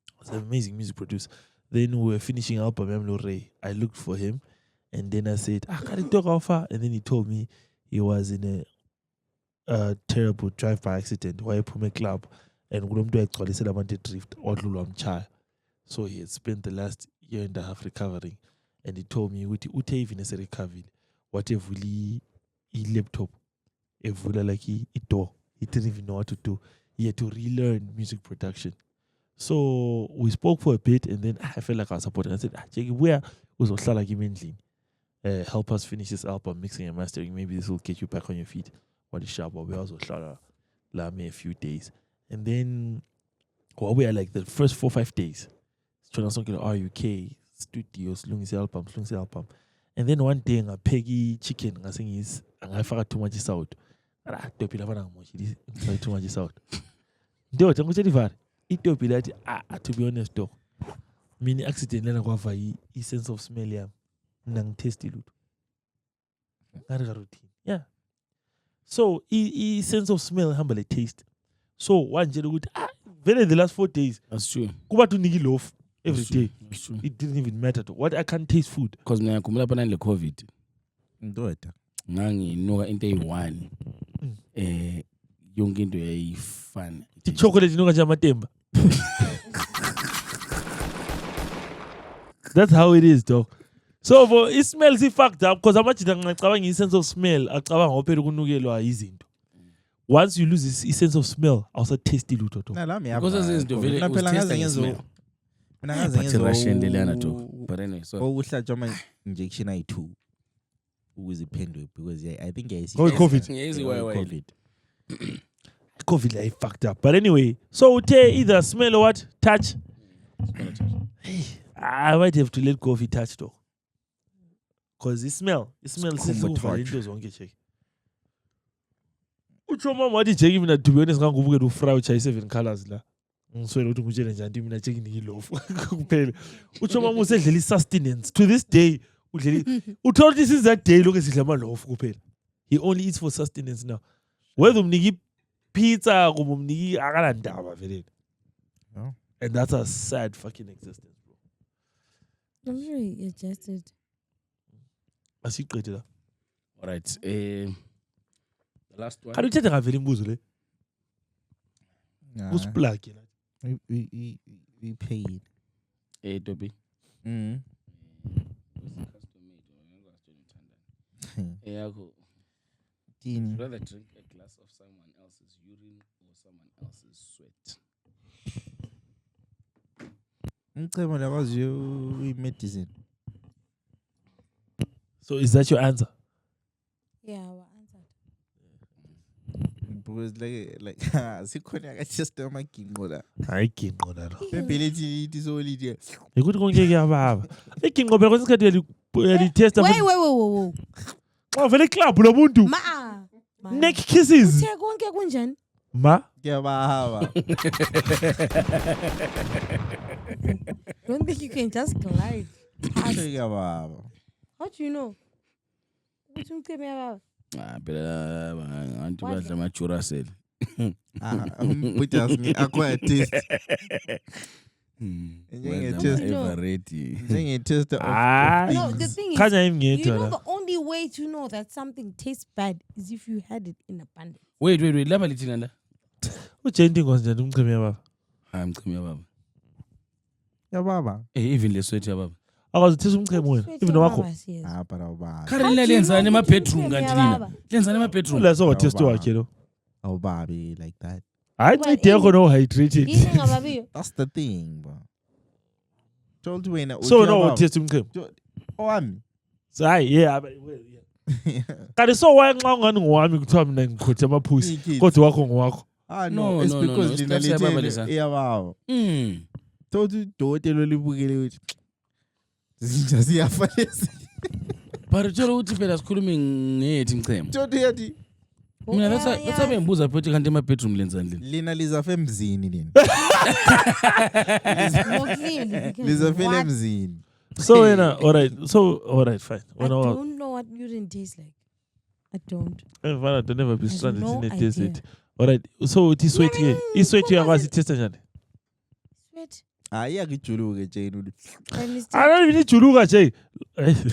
He was an amazing music producer. Then we were finishing album Emlo Ray. I looked for him and then I said, can you talk how far? And then he told me he was in a terrible drive-by accident where he put a club and drift all. So he had spent the last year and a half recovering. And he told me, Ute even as a recovered, whatever he laptop, if like he door, he didn't even know what to do. He had to relearn music production. So we spoke for a bit and then I felt like I was supporting. I said, Jackie, where was Ohlala Gimendlin? Help us finish this album, mixing and mastering. Maybe this will get you back on your feet. What is sharp? We also Ohlala me a few days. And then we are like the first 4-5 days. Trying to RUK studios, Lungis album. And then one day a Peggy chicken, I think is I forgot too much out. Too much out. To be honest, though, mini accident lena kwa vai sense of smell yam nang tasty lut. Routine. Yeah. So sense of smell humble taste. So one good very the last 4 days. That's true. Kuba to nigi loaf. every day. It didn't even matter. What I can't taste food. Because mina ngikhumbula phana le COVID. Ndoda. Nganginuka into eyi-1. Yonke into yayifana. Chocolate inuka nje amatemba. That's how it is, dog. So for it smells fucked up because amajita ngicabanga i-sense of smell acabanga ngophela ukunukelwa izinto. Once you lose this sense of smell, also tasty lutho dog. Because izinto vele uzitesta nge-smell. Mina ngaze Russian lelana dog. But anyway, so uhlatshwa ama-injection ayi-2 ukuze iphendwe because I think COVID. COVID. COVID like fucked up. But anyway, so either smell or what? Touch. I might have to let COVID touch though. Because it smells over into zonke check. Uchoma madi check mina to be honest ngakubuke do fry uchayi 7 colors la. Ngiswele ukuthi ngutshele njani mina check ngiyilofu kuphela. Uchoma musedlela sustenance to this day udlela uthola this is that day lokho sidla amalofu kuphela. He only eats for sustenance now. Whether umniki pizza kumbe umniki akala ndaba vele. No. And that's a sad fucking existence, bro. I'm very adjusted. Asiqede la. All right. The last one. Kanti uthetha ngavela imbuzo le. Usiplug yena. We paid. Toby. Yakho. Rather drink a glass of someone else's urine or someone else's sweat. Ngicema lakwaziyo i-medicine. So is that your answer? Yeah, I answered. Because like sikhona akachester amaginqo la. Hayi ginqo la. Bebelethi lithi so lithi. Ukuthi konke kuyababa. Iginqo phela kwesikhathi uyalitesta. Wait. Xa vele club lomuntu. Ma. Neck kisses. Uthe konke kunjani? Ma. Kuyababa. Don't think you can just glide. Kuyababa. How do you know? Uthi umcheme yababa. Phela anti badla ama-Duracell. But acquire taste. Njenge-test No, the thing is, you know the only way to know that something tastes bad is if you had it in abundance. Wait. Laba lithina la. Ujenti ngonjani umcheme yababa? Hayi mcheme yababa. Yababa. Even le sweat yababa. Akazithisa umcheme wena. Even wakho. Baba. Karela lenzani ema-bedroom kanti nina? Lenzani ema-bedroom? Ula so test wakhe lo. Awubabi like that. Hayi ncede yakho no hydrated. Yini ngababiyo? That's the thing, bro. Told you when So no test umcheme. Owami. So yeah. Kanti so why nxa ungani ngowami kuthiwa mina ngikhothe amaphusi kodwa wakho ngowakho. No, it's because lina lithe iyababa. Told you dokotela libukele uthi zinja siyafa lezi. But utshela ukuthi phela sikhulume ngethi mchemo. Told yathi Mina that's why ngibuza phethe kanti ema-bedroom lenzani lini? lina lizafe emzini lina. More clearly. Lizafe What? emzini. So all right, fine. I don't know what urine tastes like. I don't. Don't never be stranded no in a idea. desert. All right. So it is sweat here. Is sweat here yakwazi testa njani? Sweat. Ayakujuluke Jane. I don't even need to look at you.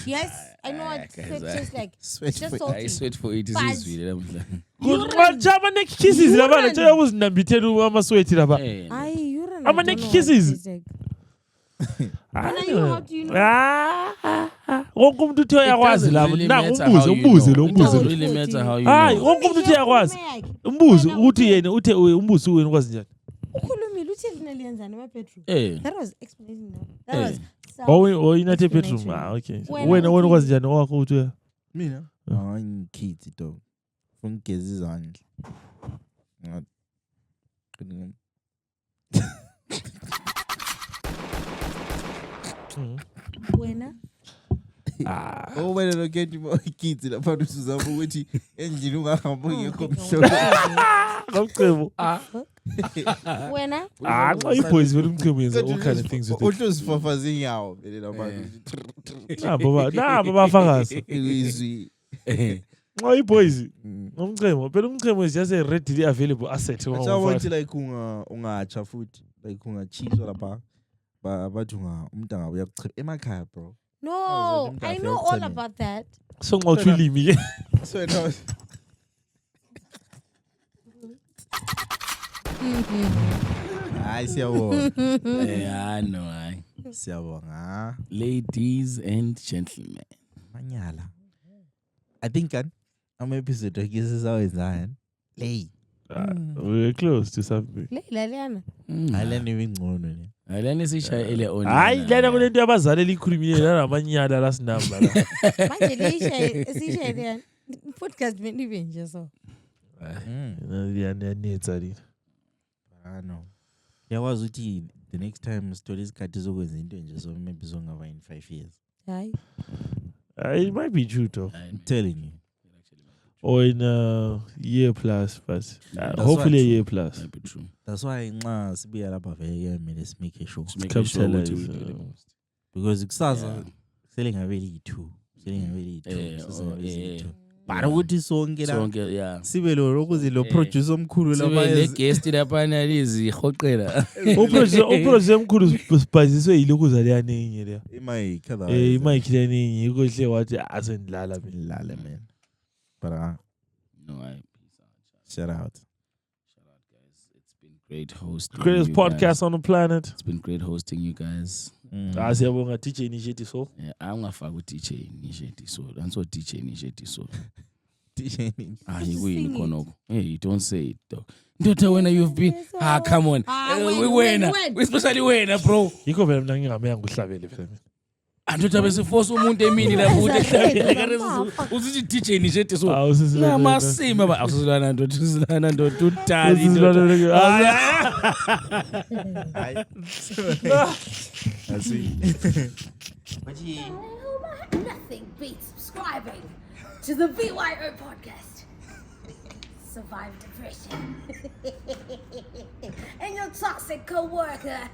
Yes, I know what sweat tastes like. Sweat Just for salty. I sweat for it But- izizwile namhla. Good majama neck kisses labana tshela ukuzinambithela ama-sweat laba. Aye, urine. Ama I don't neck know what kisses. it tastes like. How do you know? Wonke umuntu uthe uyakwazi labo. Umbuze lo. Really matter how you Hayi, know. wonke umuntu uthe uyakwazi. Umbuze ukuthi yena uthe umbuze wena ukwazi njani? Ukhulumile uthi lina liyenzani ema-bedroom? Eh. That was explanation now. That Eh. was Oh, inathe bedroom. explanatory. Okay. Wena Wena ukwazi njani wakho uthi? Mina? Hayi ngikids dog. Fungigeza izandla. Wena? Wena lokenti kids lapha usuzama ukuthi endlini ungahamba ungekho mhlolo. Ngicebo. Wena? Xa iboys vele umchemo yenza all kind of things with it. Uhlosifafaza inyawo vele lapha. Nabo bafakazi. Izwi. Xa iboys umchemo phela umchemo is just a readily available asset. Acha wathi like ungatsha futhi like ungachiswa lapha. bathi umuntu angabuya kuchipha emakhaya bro. No, I know all about that. So ngawuthulimi ke. So no. Hayi siyabonga. I know, I. Siyabonga. Ladies and gentlemen. Manyala. I think ama-episode akisisawenzayo. Lay. We're close to something. Leliana. Ayilani ibingcono ne. Ayilani sishayele on. Hayi lana kunento yabazali elikhulumile namanyala lasinamba la. Manje leyishayele podcast benibe nje so. Yanetsa lina. No. Yakwazi ukuthi the next time story isikhathi zokwenza into nje so maybe zongaba in 5 years. Hayi. It might be true though. I'm telling you. Or in a year plus, but That's hopefully why a year plus. Might be true. That's why nxa sibuya lapha vele kumele simake sure. Make Come sure tell what us, we do the most. Because kusasa Yeah. selingabe liyi-2. Selingabe liyi-2. Oh, yeah. But ukuthi sonke la Sonke, yeah. sibe lo kuze lo producer omkhulu Sibe lapha le guest lapha nalizi hoqela. Uproject omkhulu sibhaziswe yilokhu zaliyane enye leya. imike Imike liyane enye yiko hle wathi asendlala mina. lale man. But No, I. shout out. Shout out, guys. It's been great hosting. Greatest you podcast guys. on the planet. It's been great hosting you guys. Siyabonga teacher initiative so. Yeah, angafaka u-DJ initiate so. Anso DJ initiate so. Teaching. Yikuyini Sing it. khonoko. Hey, don't say it though. Ndoda wena you've been come on. Wena, especially wena bro. Yiko vele mina ngingameyanga uhlabele phela mina. Andoda besiforce umuntu emini lapho uhlabele kanti usithi DJ initiate so. Yamasima ba awusilana ndoda usilana ndoda utali ndoda. Hayi. Asi. Nothing beats subscribing to the BYO podcast. Survive depression and your toxic co-worker.